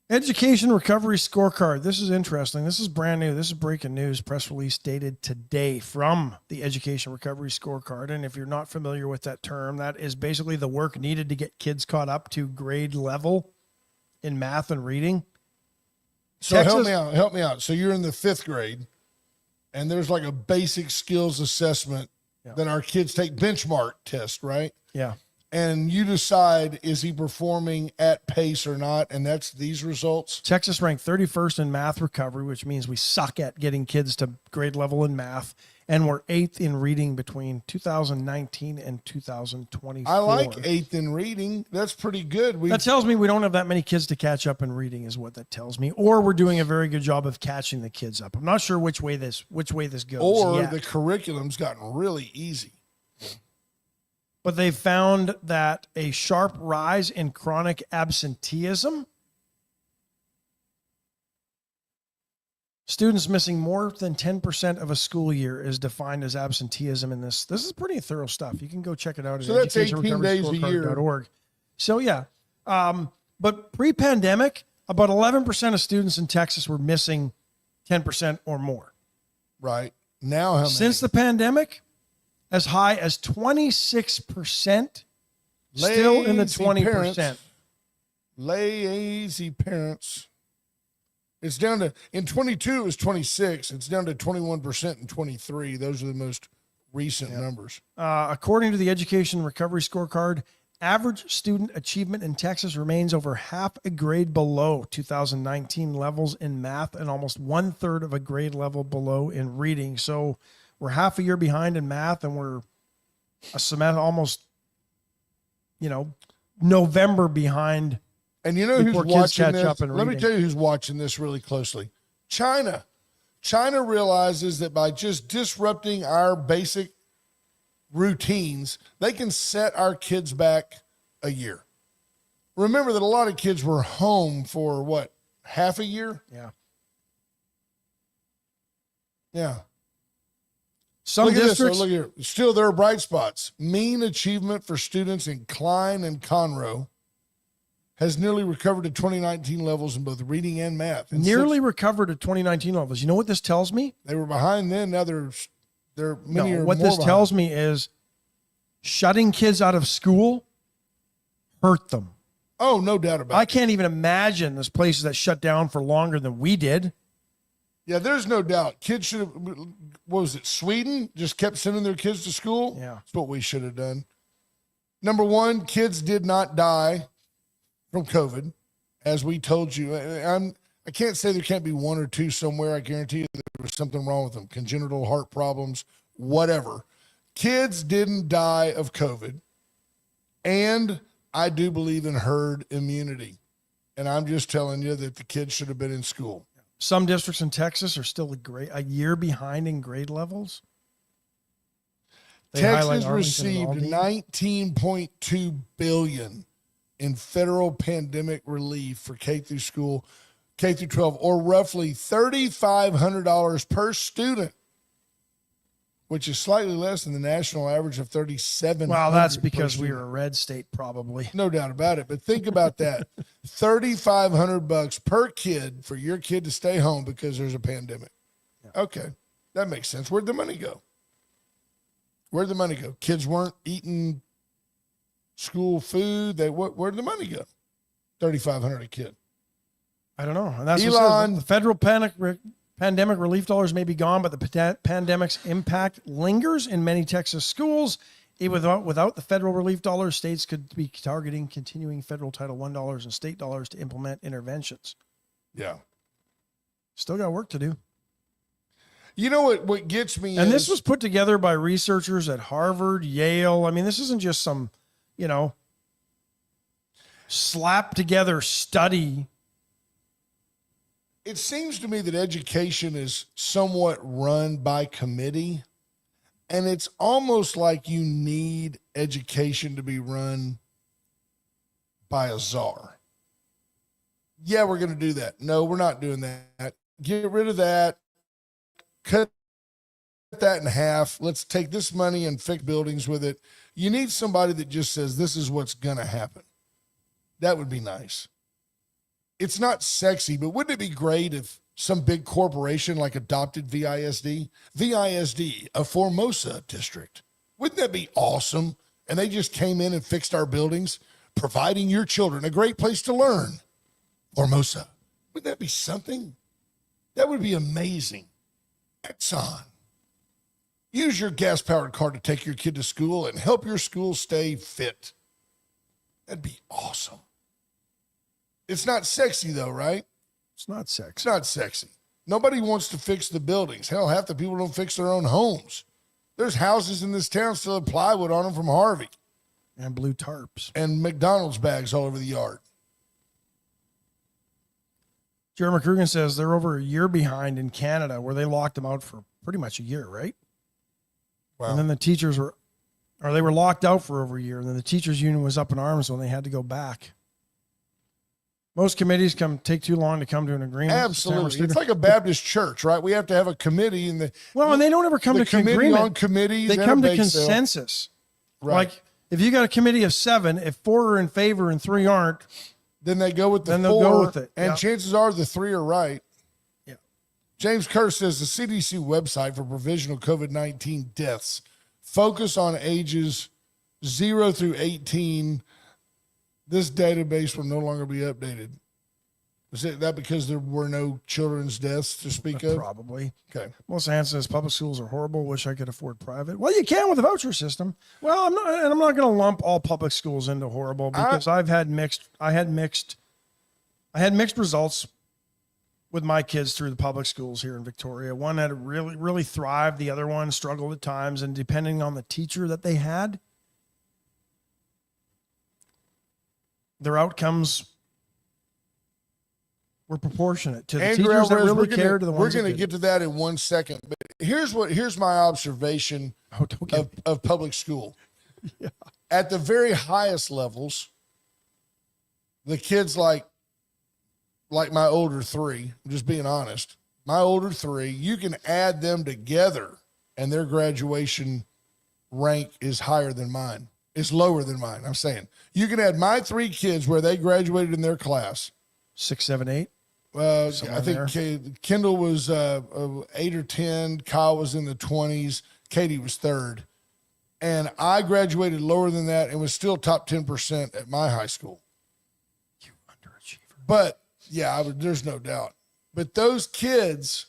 Education Recovery Scorecard. This is interesting. This is brand new. This is breaking news. Press release dated today from the Education Recovery Scorecard. And if you're not familiar with that term, that is basically the work needed to get kids caught up to grade level in math and reading. So help me out. So you're in the 5th grade, and there's like a basic skills assessment that our kids take, benchmark test, right? Yeah. And you decide, is he performing at pace or not? And that's these results. Texas ranked 31st in math recovery, which means we suck at getting kids to grade level in math. And we're 8th in reading between 2019 and 2024. I like 8th in reading. That's pretty good. That tells me we don't have that many kids to catch up in reading is what that tells me. Or we're doing a very good job of catching the kids up. I'm not sure which way this goes. Or yet. the curriculum's gotten really easy. But they found that a sharp rise in chronic absenteeism. Students missing more than 10% of a school year is defined as absenteeism in this. This is pretty thorough stuff. You can go check it out at So that's 18 days a year. So, yeah. But pre-pandemic, about 11% of students in Texas were missing 10% or more. Right. Now, how many? Since the pandemic, as high as 26%, still in the 20%. Lazy parents. It's down to, in 22, it was 26. It's down to 21% in 23. Those are the most recent numbers. According to the Education Recovery Scorecard, average student achievement in Texas remains over half a grade below 2019 levels in math and almost 1/3 of a grade level below in reading. So we're half a year behind in math, and we're a semester almost, November behind. And you know who's before kids watching catch this? up and Let me reading. tell you who's watching this really closely. China. China realizes that by just disrupting our basic routines, they can set our kids back a year. Remember that a lot of kids were home for what, half a year? Yeah. Yeah. Some Look at this. districts. Oh, look here. Still, there are bright spots. Mean achievement for students in Klein and Conroe has nearly recovered to 2019 levels in both reading and math. And Nearly recovered to 2019 levels. You know what this tells me? they were behind then. Now they're many No, are what more this behind. tells me is shutting kids out of school hurt them. Oh, no doubt about I it. can't even imagine there's places that shut down for longer than we did. Yeah, there's no doubt. Kids should have, what was it, Sweden? Just kept sending their kids to school? Yeah. That's what we should have done. Number one, kids did not die from COVID, as we told you. I can't say there can't be one or two somewhere. I guarantee you there was something wrong with them, congenital heart problems, whatever. Kids didn't die of COVID. And I do believe in herd immunity. And I'm just telling you that the kids should have been in school. Some districts in Texas are still a year behind in grade levels. They highlight Texas Arlington and received Aldine. $19.2 billion in federal pandemic relief for K through 12, or roughly $3,500 per student, which is slightly less than the national average of $3,700. Well, that's per because we student. were a red state, probably. No doubt about it. But think about that. $3,500 per kid for your kid to stay home because there's a pandemic. Okay. That makes sense. Where'd the money go? Where'd the money go? Kids weren't eating school food. Where'd the money go? $3,500 a kid. I don't know. And that's what Elon- it says. The federal pandemic relief dollars may be gone, but the pandemic's impact lingers in many Texas schools. Without the federal relief dollars, states could be targeting continuing federal Title I dollars and state dollars to implement interventions. Yeah. Still got work to do. You know what gets me And is, this was put together by researchers at Harvard, Yale. I mean, this isn't just some, slap together study. it seems to me that education is somewhat run by committee, and it's almost like you need education to be run by a czar. Yeah, we're going to do that. No, we're not doing that. Get rid of that. Cut that in half. Let's take this money and fix buildings with it. You need somebody that just says, this is what's going to happen. That would be nice. It's not sexy, but wouldn't it be great if some big corporation like adopted VISD? VISD, a Formosa district. Wouldn't that be awesome? And they just came in and fixed our buildings, providing your children a great place to learn. Formosa. Wouldn't that be something? That would be amazing. Exxon. Use your gas-powered car to take your kid to school and help your school stay fit. That'd be awesome. It's not sexy, though, right? It's not It's sexy. not sexy. Nobody wants to fix the buildings. Hell, half the people don't fix their own homes. There's houses in this town still have plywood on them from Harvey And blue tarps. and McDonald's bags all over the yard. Jerry McCrugan says they're over a year behind in Canada, where they locked them out for pretty much a year, right? Wow. And then the teachers they were locked out for over a year, and then the teachers union was up in arms when they had to go back. Most committees take too long to come to an agreement. Absolutely. It's like a Baptist church, right? We have to have a committee, and the and they don't ever come the to committee agreement. on committees. They and come a to bake sale. consensus. Right. Like if you got a committee of 7, if 4 are in favor and 3 aren't, Then they go with the Then 4, they'll go with it. and Yeah. chances are the 3 are right. Yeah. James Kerr says the CDC website for provisional COVID-19 deaths focus on ages 0 through 18. This database will no longer be updated. Is it that because there were no children's deaths to speak of? Probably. Okay. Melissa Hanson says public schools are horrible. Wish I could afford private. Well, you can with the voucher system. Well, I'm not going to lump all public schools into horrible because I had mixed results with my kids through the public schools here in Victoria. One had really, really thrived. The other one struggled at times. And depending on the teacher that they had, their outcomes were proproportionate to the Andrew teachers that Alvarez, really cared to the ones we're going to that get to that in 1 second. But here's my observation of public school. Yeah. At the very highest levels, the kids like my older three, I'm just being honest, my older three, you can add them together and their graduation rank is higher than mine. It's lower than mine. I'm saying you can add my three kids where they graduated in their class. 6, 7, 8. I think Kendall was 8 or 10. Kyle was in the 20s. Katie was third. And I graduated lower than that and was still top 10% at my high school. You underachiever. But, yeah, there's no doubt. But those kids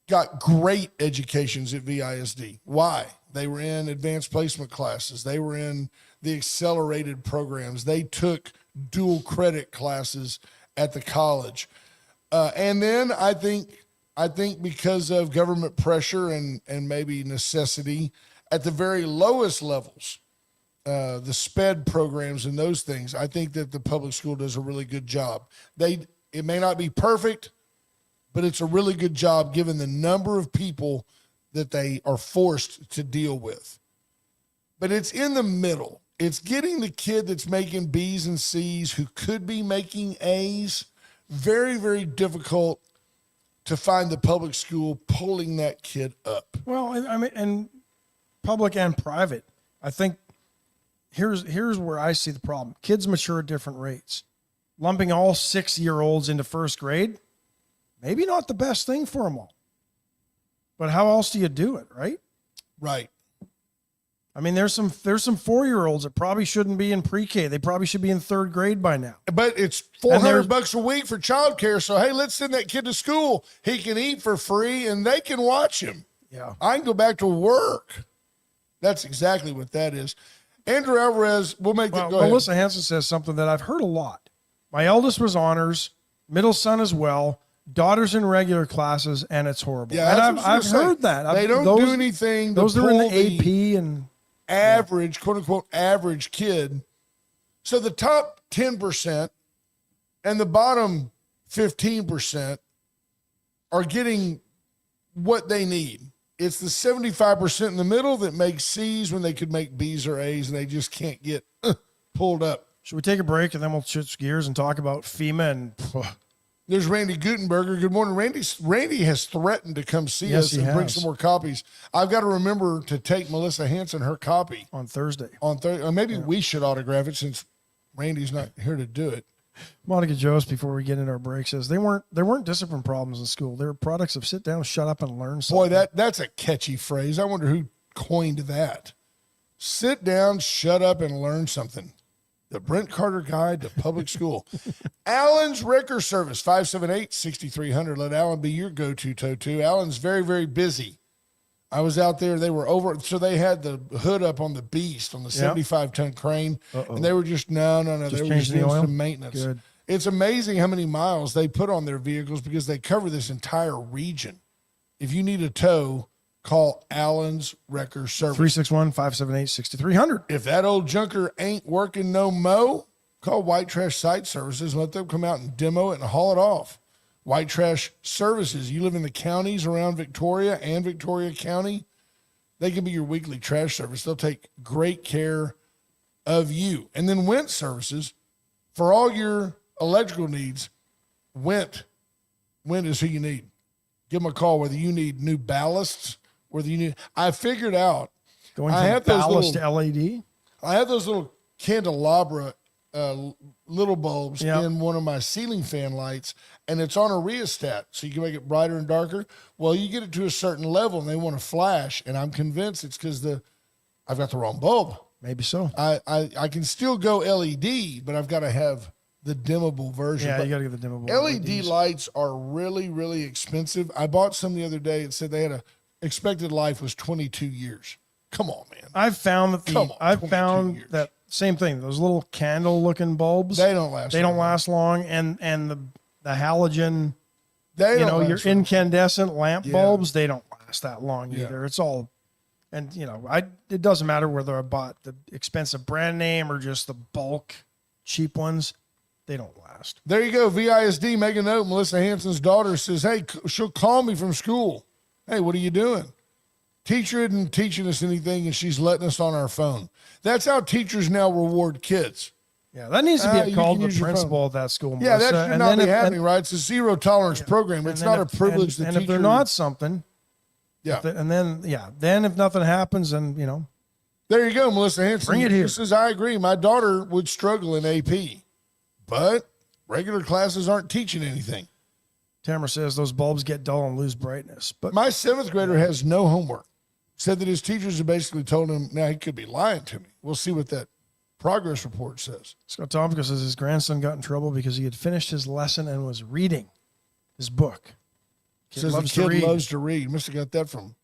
got great educations at VISD. Why? They were in advanced placement classes. They were in the accelerated programs. They took dual credit classes at the college. And then I think because of government pressure and maybe necessity at the very lowest levels, the SPED programs and those things, I think that the public school does a really good job. It may not be perfect, but it's a really good job given the number of people that they are forced to deal with. But it's in the middle. It's getting the kid that's making B's and C's who could be making A's. Very, very difficult to find the public school pulling that kid up. Well, I mean, and public and private, I think here's where I see the problem. Kids mature at different rates. Lumping all 6-year-olds into first grade, maybe not the best thing for them all. But how else do you do it, right? Right. I mean, there's some 4-year-olds that probably shouldn't be in pre-K. They probably should be in third grade by now. But it's $400 a week for childcare. So, hey, let's send that kid to school. He can eat for free and they can watch him. Yeah. I can go back to work. That's exactly what that is. Andrew Alvarez, we'll make that go ahead. Melissa Hanson says something that I've heard a lot. My eldest was honors, middle son as well, daughters in regular classes, and it's horrible. Yeah, and I've heard that. They don't do anything. Those are in the AP and average, quote unquote, average kid. So the top 10% and the bottom 15% are getting what they need. It's the 75% in the middle that makes C's when they could make B's or A's, and they just can't get pulled up. Should we take a break and then we'll switch gears and talk about FEMA and There's Randy Gutenberger. Good morning, Randy. Randy has threatened to come see us and bring some more copies. I've got to remember to take Melissa Hanson her copy on Thursday. Or maybe we should autograph it since Randy's not here to do it. Monica Jost, before we get into our break, says there weren't discipline problems in school. They were products of sit down, shut up, and learn something. Boy, that's a catchy phrase. I wonder who coined that. Sit down, shut up, and learn something. The Brent Carter Guide to Public School. Alan's Wrecker Service, 578-6300. Let Alan be your go-to tow-to. Alan's very, very busy. I was out there. They were over. So they had the hood up on the Beast on the 75-ton crane. And they were just, no. They were just doing some maintenance. Good. It's amazing how many miles they put on their vehicles because they cover this entire region. If you need a tow, call Allen's Wrecker Service. 361-578-6300. If that old junker ain't working no mo, call White Trash Site Services and let them come out and demo it and haul it off. White Trash Services. You live in the counties around Victoria and Victoria County, they can be your weekly trash service. They'll take great care of you. And then Went Services, for all your electrical needs, Went is who you need. Give them a call whether you need new ballasts, whether you need. I figured out. Going from ballast to LED? I have those little candelabra little bulbs in one of my ceiling fan lights, and it's on a rheostat, so you can make it brighter and darker. Well, you get it to a certain level, and they want to flash, and I'm convinced it's because I've got the wrong bulb. Maybe so. I can still go LED, but I've got to have the dimmable version. Yeah, But you got to get the dimmable. LED LEDs. lights are really, really expensive. I bought some the other day. It said they had a expected life was 22 years. Come on, man. I've found that Come on, I've 22 found years. that same thing. Those little candle-looking bulbs. They don't last. They don't long. last long, and the halogen, They you don't know, last your long. incandescent lamp Yeah. bulbs, they don't last that long Yeah. either. It's all, and you know, it doesn't matter whether I bought the expensive brand name or just the bulk cheap ones, they don't last. There you go. VISD, make a note. Melissa Hanson's daughter says, hey, she'll call me from school. Hey, what are you doing? Teacher isn't teaching us anything, and she's letting us on our phone. That's how teachers now reward kids. Yeah, that needs to be You a call can to use the your principal at that school. Yeah, Melissa. that should And not then be if- happening, right? It's a zero tolerance program. and It's then not if- a privilege and to if they're not something, Yeah. and then if nothing happens, then you know, There you go, Melissa Hanson. Bring it here. She says, I agree. My daughter would struggle in AP, but regular classes aren't teaching anything. Tamara says those bulbs get dull and lose brightness. But My 7th grader has no homework. Said that his teachers have basically told him, now he could be lying to me. We'll see what that progress report says. Scott Topico says his grandson got in trouble because he had finished his lesson and was reading his book. Says the loves to kid read. loves to read. Must have got that from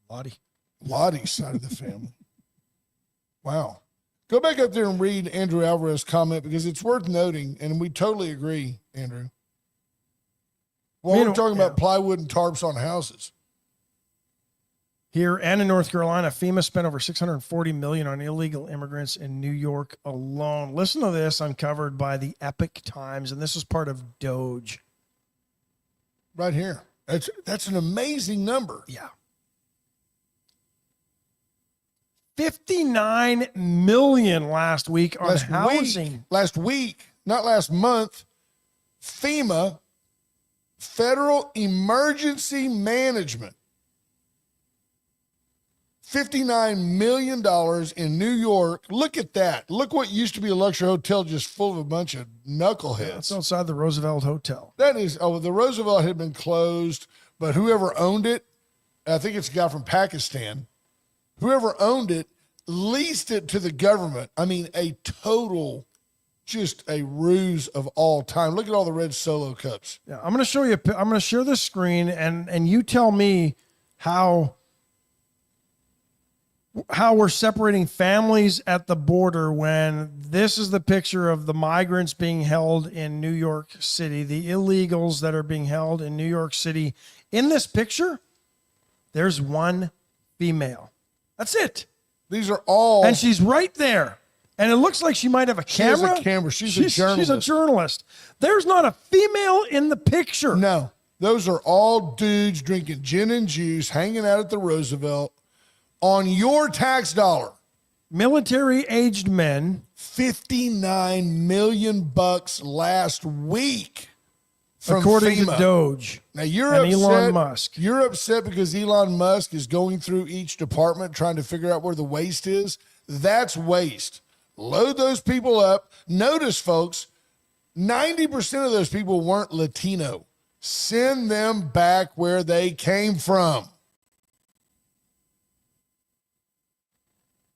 Lottie. Lottie's side of the family. Wow. Go back up there and read Andrew Alvarez's comment because it's worth noting, and we totally agree, Andrew. Well, we're talking about plywood and tarps on houses. Here and in North Carolina, FEMA spent over $640 million on illegal immigrants in New York alone. Listen to this, uncovered by the Epic Times, and this is part of Doge. Right here. That's an amazing number. Yeah. 59 million last week on housing. Last week, not last month, FEMA, Federal Emergency Management, $59 million in New York. Look at that. Look what used to be a luxury hotel just full of a bunch of knuckleheads. That's outside the Roosevelt Hotel. That is, the Roosevelt had been closed, but whoever owned it, I think it's a guy from Pakistan, whoever owned it, leased it to the government. I mean, a total, just a ruse of all time. Look at all the red Solo cups. Yeah, I'm going to show you. I'm going to share the screen, and you tell me how we're separating families at the border when this is the picture of the migrants being held in New York City, the illegals that are being held in New York City. In this picture, there's one female. That's it. These are all. And she's right there. And it looks like she might have a camera. She has a camera. She's a journalist. She's a journalist. There's not a female in the picture. No, those are all dudes drinking gin and juice, hanging out at the Roosevelt on your tax dollar. Military-aged men. $59 million last week. From According FEMA. to Doge. Now you're and upset. Elon Musk. You're upset because Elon Musk is going through each department trying to figure out where the waste is. That's waste. Load those people up. Notice, folks, 90% of those people weren't Latino. Send them back where they came from.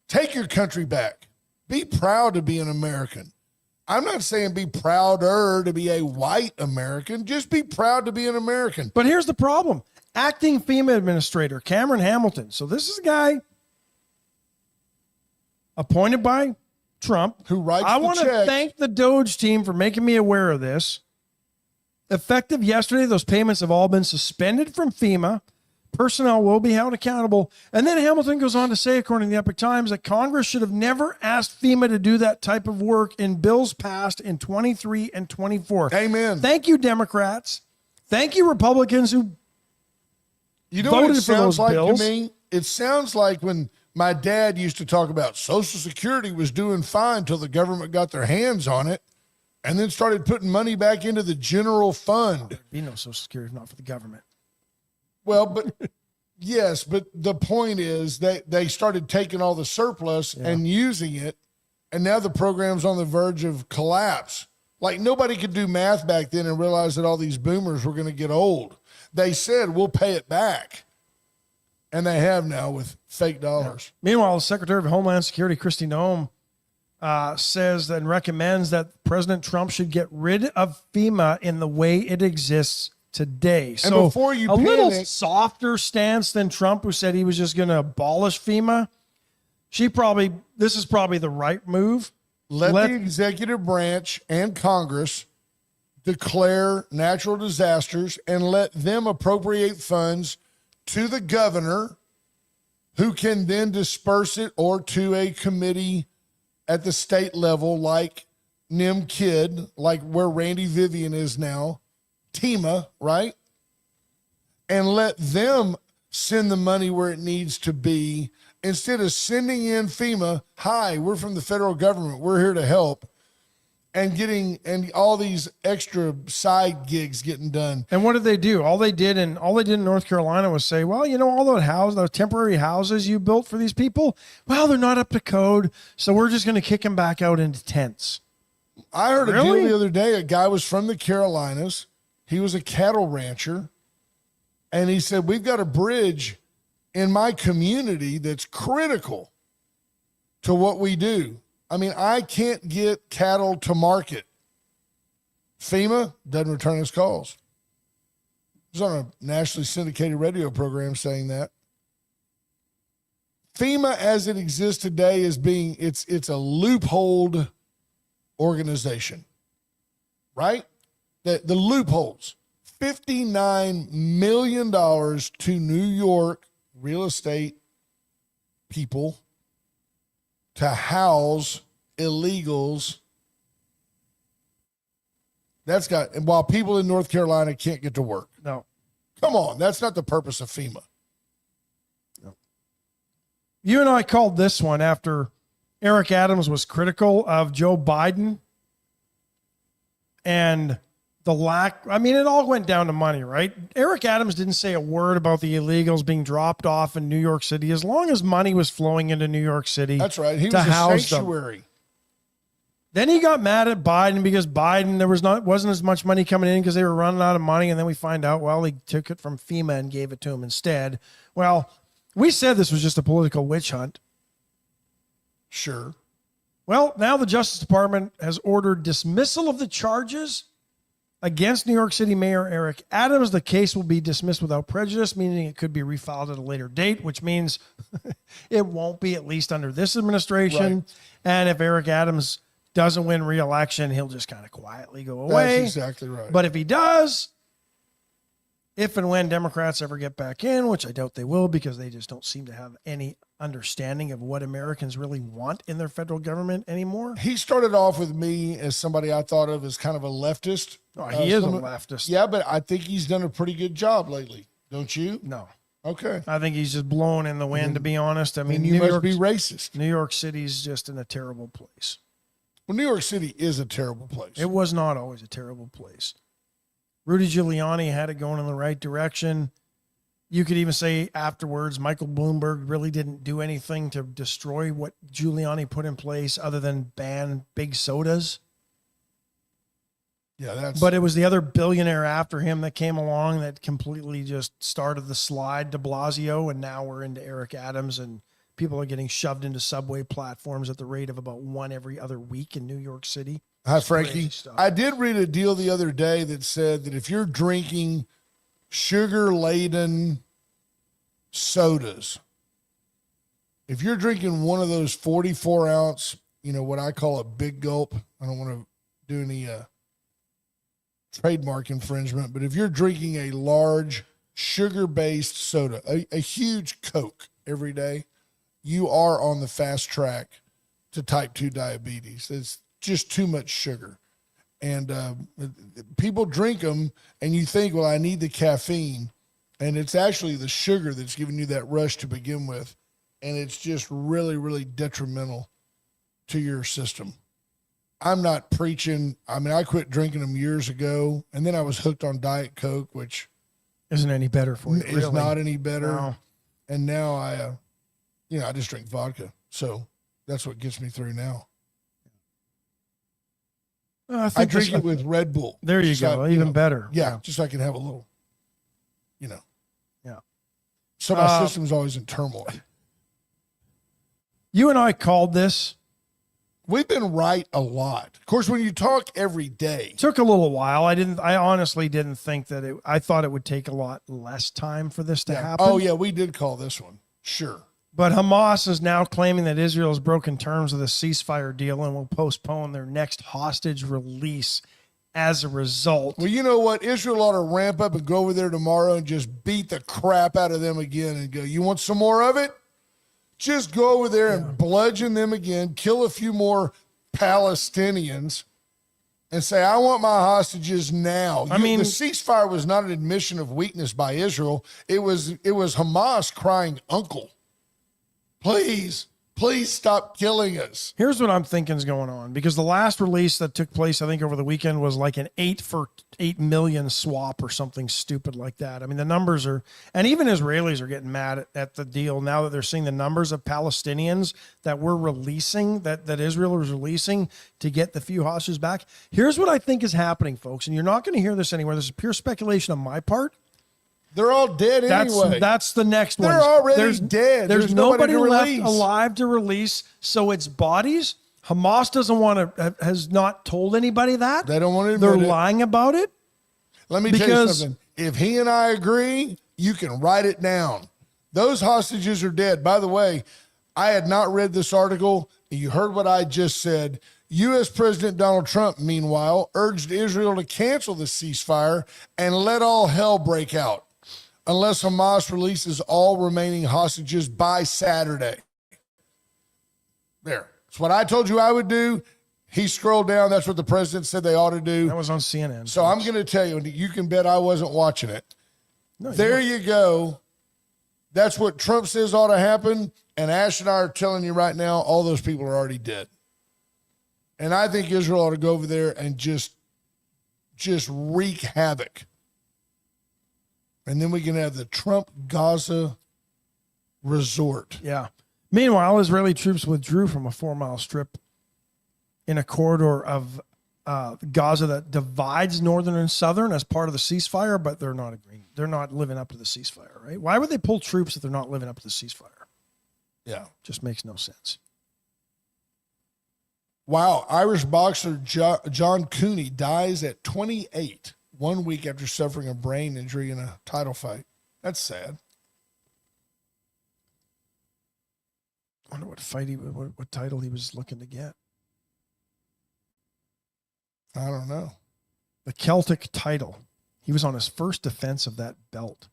Take your country back. Be proud to be an American. I'm not saying be prouder to be a white American. Just be proud to be an American. But here's the problem. Acting FEMA Administrator Cameron Hamilton. So this is a guy appointed by Trump. Who writes I the want to check. thank the Doge team for making me aware of this. Effective yesterday, those payments have all been suspended from FEMA. Personnel will be held accountable. And then Hamilton goes on to say, according to the Epic Times, that Congress should have never asked FEMA to do that type of work in bills passed in 23 and 24. Amen. Thank you, Democrats. Thank you, Republicans who You know what voted it for those sounds like bills. to me? It sounds like when my dad used to talk about Social Security was doing fine till the government got their hands on it and then started putting money back into the general fund. There'd be no Social Security if not for the government. Well, but yes, but the point is they started taking all the surplus and using it, and now the program's on the verge of collapse. Like nobody could do math back then and realize that all these boomers were going to get old. They said, we'll pay it back. And they have now with fake dollars. Meanwhile, the Secretary of Homeland Security, Kristi Noem, says and recommends that President Trump should get rid of FEMA in the way it exists today. And So before you a little panic- softer stance than Trump, who said he was just going to abolish FEMA. This is probably the right move. Let the executive branch and Congress declare natural disasters and let them appropriate funds to the governor, who can then disperse it or to a committee at the state level like NIM-KID, like where Randy Vivian is now, TEMA, right? And let them send the money where it needs to be instead of sending in FEMA, hi, we're from the federal government, we're here to help, and all these extra side gigs getting done. And what did they do? All they did in North Carolina was say, well, all those temporary houses you built for these people, well, they're not up to code, so we're just going to kick them back out into tents. I heard a Really? deal the other day. A guy was from the Carolinas. He was a cattle rancher. And he said, we've got a bridge in my community that's critical to what we do. I mean, I can't get cattle to market. FEMA doesn't return his calls. He was on a nationally syndicated radio program saying that. FEMA, as it exists today, it's a loopholed organization, right? The loopholes. $59 million to New York real estate people to house illegals. And while people in North Carolina can't get to work. No. Come on, that's not the purpose of FEMA. You and I called this one after Eric Adams was critical of Joe Biden and it all went down to money, right? Eric Adams didn't say a word about the illegals being dropped off in New York City as long as money was flowing into New York City. That's right. He to was a house sanctuary. them. Then he got mad at Biden because Biden, wasn't as much money coming in because they were running out of money. And then we find out, well, he took it from FEMA and gave it to him instead. Well, we said this was just a political witch hunt. Sure. Well, now the Justice Department has ordered dismissal of the charges against New York City Mayor Eric Adams. The case will be dismissed without prejudice, meaning it could be refiled at a later date, which means it won't be, at least under this administration. Right. And if Eric Adams doesn't win re-election, he'll just kind of quietly go away. That's exactly right. But if he does, if and when Democrats ever get back in, which I doubt they will because they just don't seem to have any understanding of what Americans really want in their federal government anymore. He started off with me as somebody I thought of as kind of a leftist. Oh, he is a leftist. Yeah, but I think he's done a pretty good job lately. Don't you? No. Okay. I think he's just blown in the wind, to be honest. I mean, You must be racist. New York City's just in a terrible place. Well, New York City is a terrible place. It was not always a terrible place. Rudy Giuliani had it going in the right direction. You could even say afterwards, Michael Bloomberg really didn't do anything to destroy what Giuliani put in place other than ban big sodas. Yeah, But it was the other billionaire after him that came along that completely just started the slide to Blasio, and now we're into Eric Adams, and people are getting shoved into subway platforms at the rate of about one every other week in New York City. Hi, Frankie. I did read a deal the other day that said that if you're drinking sugar-laden sodas, if you're drinking one of those 44-ounce, what I call a big gulp, I don't want to do any trademark infringement, but if you're drinking a large sugar-based soda, a huge Coke every day, you are on the fast track to type 2 diabetes. It's just too much sugar. And people drink them, and you think, well, I need the caffeine. And it's actually the sugar that's giving you that rush to begin with. And it's just really, really detrimental to your system. I'm not preaching. I mean, I quit drinking them years ago, and then I was hooked on Diet Coke, which isn't any better for you. Is not any better. No. And now I just drink vodka. So that's what gets me through now. I drink it with Red Bull. There you go. Even better. Yeah, just so I can have a little, Yeah. So my system's always in turmoil. You and I called this We've been right a lot. Of course, when you talk every day, Took a little while. I honestly didn't think that I thought it would take a lot less time for this to happen. oh yeah, we did call this one. Sure. But Hamas is now claiming that Israel has broken terms of the ceasefire deal and will postpone their next hostage release as a result. Well, you know what? Israel ought to ramp up and go over there tomorrow and just beat the crap out of them again and go, you want some more of it? Just go over there and bludgeon them again, kill a few more Palestinians, and say, I want my hostages now. I mean, the ceasefire was not an admission of weakness by Israel. It was Hamas crying, uncle, please stop killing us. Here's what I'm thinking is going on, because the last release that took place, I think over the weekend, was like an 8 million swap or something stupid like that. I mean, the numbers are, and even Israelis are getting mad at the deal now that they're seeing the numbers of Palestinians that we're releasing, that Israel was releasing to get the few hostages back. Here's what I think is happening, folks, and you're not going to hear this anywhere. This is pure speculation on my part. They're all dead anyway. That's the next one. They're already dead. There's nobody to left release. alive to release. So it's bodies. Hamas doesn't want to, has not told anybody that. They don't want to They're admit it. lying about it. Let me tell you something. If he and I agree, you can write it down. Those hostages are dead. By the way, I had not read this article. You heard what I just said. U.S. President Donald Trump, meanwhile, urged Israel to cancel the ceasefire and let all hell break out unless Hamas releases all remaining hostages by Saturday. There. It's what I told you I would do. He scrolled down. That's what the president said they ought to do. That was on CNN. So I'm going to tell you, and you can bet I wasn't watching it. No, There you go. That's what Trump says ought to happen. And Ash and I are telling you right now, all those people are already dead. And I think Israel ought to go over there and just wreak havoc. And then we can have the Trump Gaza resort. Yeah. Meanwhile, Israeli troops withdrew from a 4-mile strip in a corridor of Gaza that divides northern and southern as part of the ceasefire, but they're not agreeing. They're not living up to the ceasefire, right? Why would they pull troops if they're not living up to the ceasefire? Yeah. Just makes no sense. Wow. Irish boxer John Cooney dies at 28, 1 week after suffering a brain injury in a title fight. That's sad. I wonder what title he was looking to get. I don't know. The Celtic title. He was on his first defense of that belt.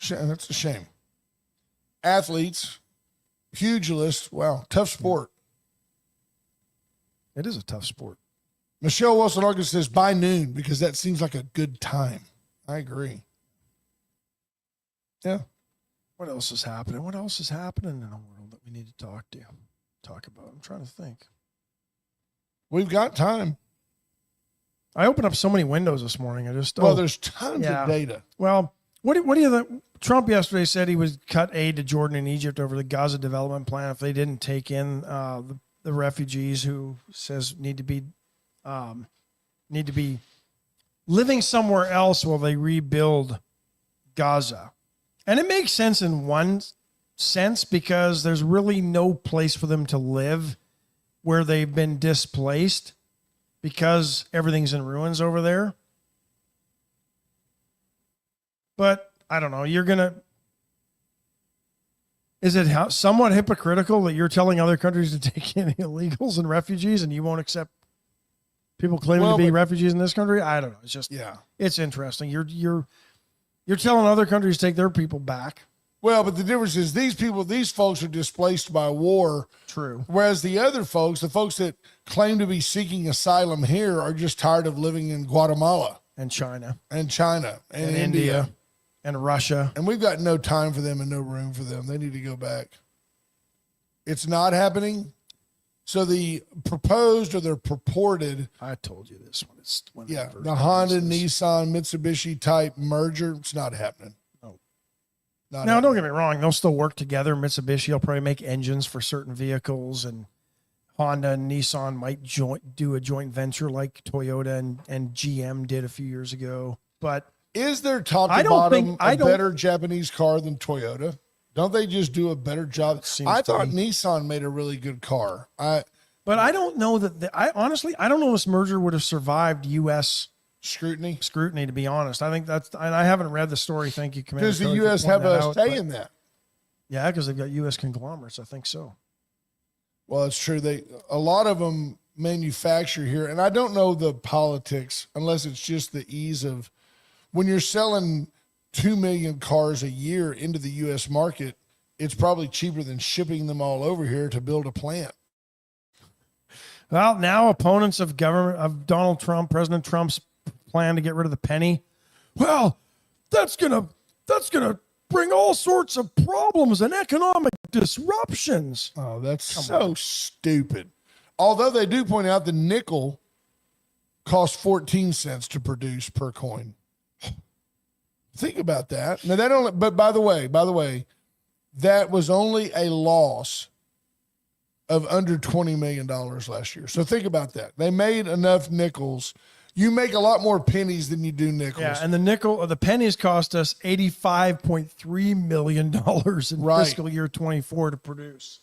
That's a shame. Athletes, pugilists, wow, tough sport. It is a tough sport. Michelle Wilson August says by noon because that seems like a good time. I agree. Yeah. What else is happening? What else is happening in the world that we need to talk about? I'm trying to think. We've got time. I opened up so many windows this morning. There's tons of data. Well, what do you think? Trump yesterday said he would cut aid to Jordan and Egypt over the Gaza development plan if they didn't take in the refugees who says need to be living somewhere else while they rebuild Gaza. And it makes sense in one sense because there's really no place for them to live where they've been displaced because everything's in ruins over there. But I don't know, is it somewhat hypocritical that you're telling other countries to take in illegals and refugees and you won't accept people claiming to be refugees in this country? I don't know. It's just, it's interesting. You're telling other countries to take their people back. Well, but the difference is these folks are displaced by war. True. Whereas the other folks, the folks that claim to be seeking asylum here are just tired of living in Guatemala. And China. And India. And Russia. And we've got no time for them and no room for them. They need to go back. It's not happening. So the proposed or the purported. I told you this one. The Honda, Nissan, Mitsubishi type merger. It's not happening. No. Now, don't get me wrong. They'll still work together. Mitsubishi will probably make engines for certain vehicles, and Honda and Nissan might do a joint venture like Toyota and GM did a few years ago. But is there top to bottom a better Japanese car than Toyota? Don't they just do a better job? I thought Nissan made a really good car. But But I don't know that I honestly don't know if this merger would have survived U.S. Scrutiny. To be honest. I think that's, and I haven't read the story. Thank you, Commander. Does the Cody, for U.S. pointing have that a out, say but- in that? Yeah, because they've got U.S. conglomerates. I think so. Well, it's true. A lot of them manufacture here, and I don't know the politics unless it's just the ease of when you're selling 2 million cars a year into the U.S. market. It's probably cheaper than shipping them all over here to build a plant. Well, now opponents of Donald Trump, President Trump's plan to get rid of the penny. Well, that's gonna bring all sorts of problems and economic disruptions. Oh, that's so stupid. Although they do point out the nickel costs 14 cents to produce per coin. Think about that. Now that only, but by the way, that was only a loss of under $20 million last year. So think about that. They made enough nickels. You make a lot more pennies than you do nickels. Yeah, and the pennies cost us $85.3 million in Right. fiscal year 24 to produce.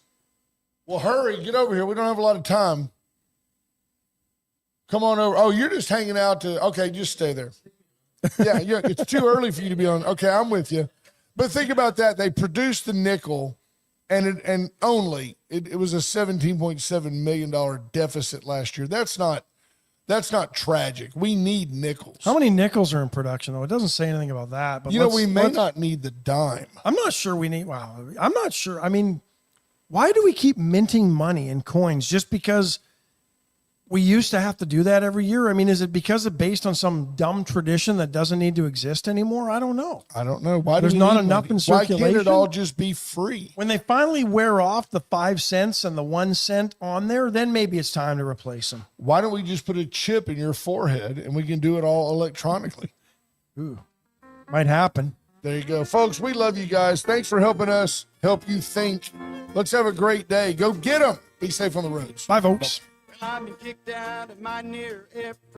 Well, hurry, get over here. We don't have a lot of time. Come on over. Oh, you're just hanging out okay, just stay there. Yeah, it's too early for you to be on. Okay, I'm with you. But think about that. They produced the nickel, and it was a $17.7 million deficit last year. That's not tragic. We need nickels. How many nickels are in production, though? It doesn't say anything about that. But we may not need the dime. I'm not sure we need. Wow, I'm not sure. I mean, why do we keep minting money in coins just because we used to have to do that every year? I mean, is it because it's based on some dumb tradition that doesn't need to exist anymore? I don't know. Why There's do we not need enough money? in circulation? Why can't it all just be free? When they finally wear off the 5 cents and the 1 cent on there, then maybe it's time to replace them. Why don't we just put a chip in your forehead and we can do it all electronically? Ooh, might happen. There you go. Folks, we love you guys. Thanks for helping us help you think. Let's have a great day. Go get them. Be safe on the roads. Bye, folks. I've been kicked out of my near every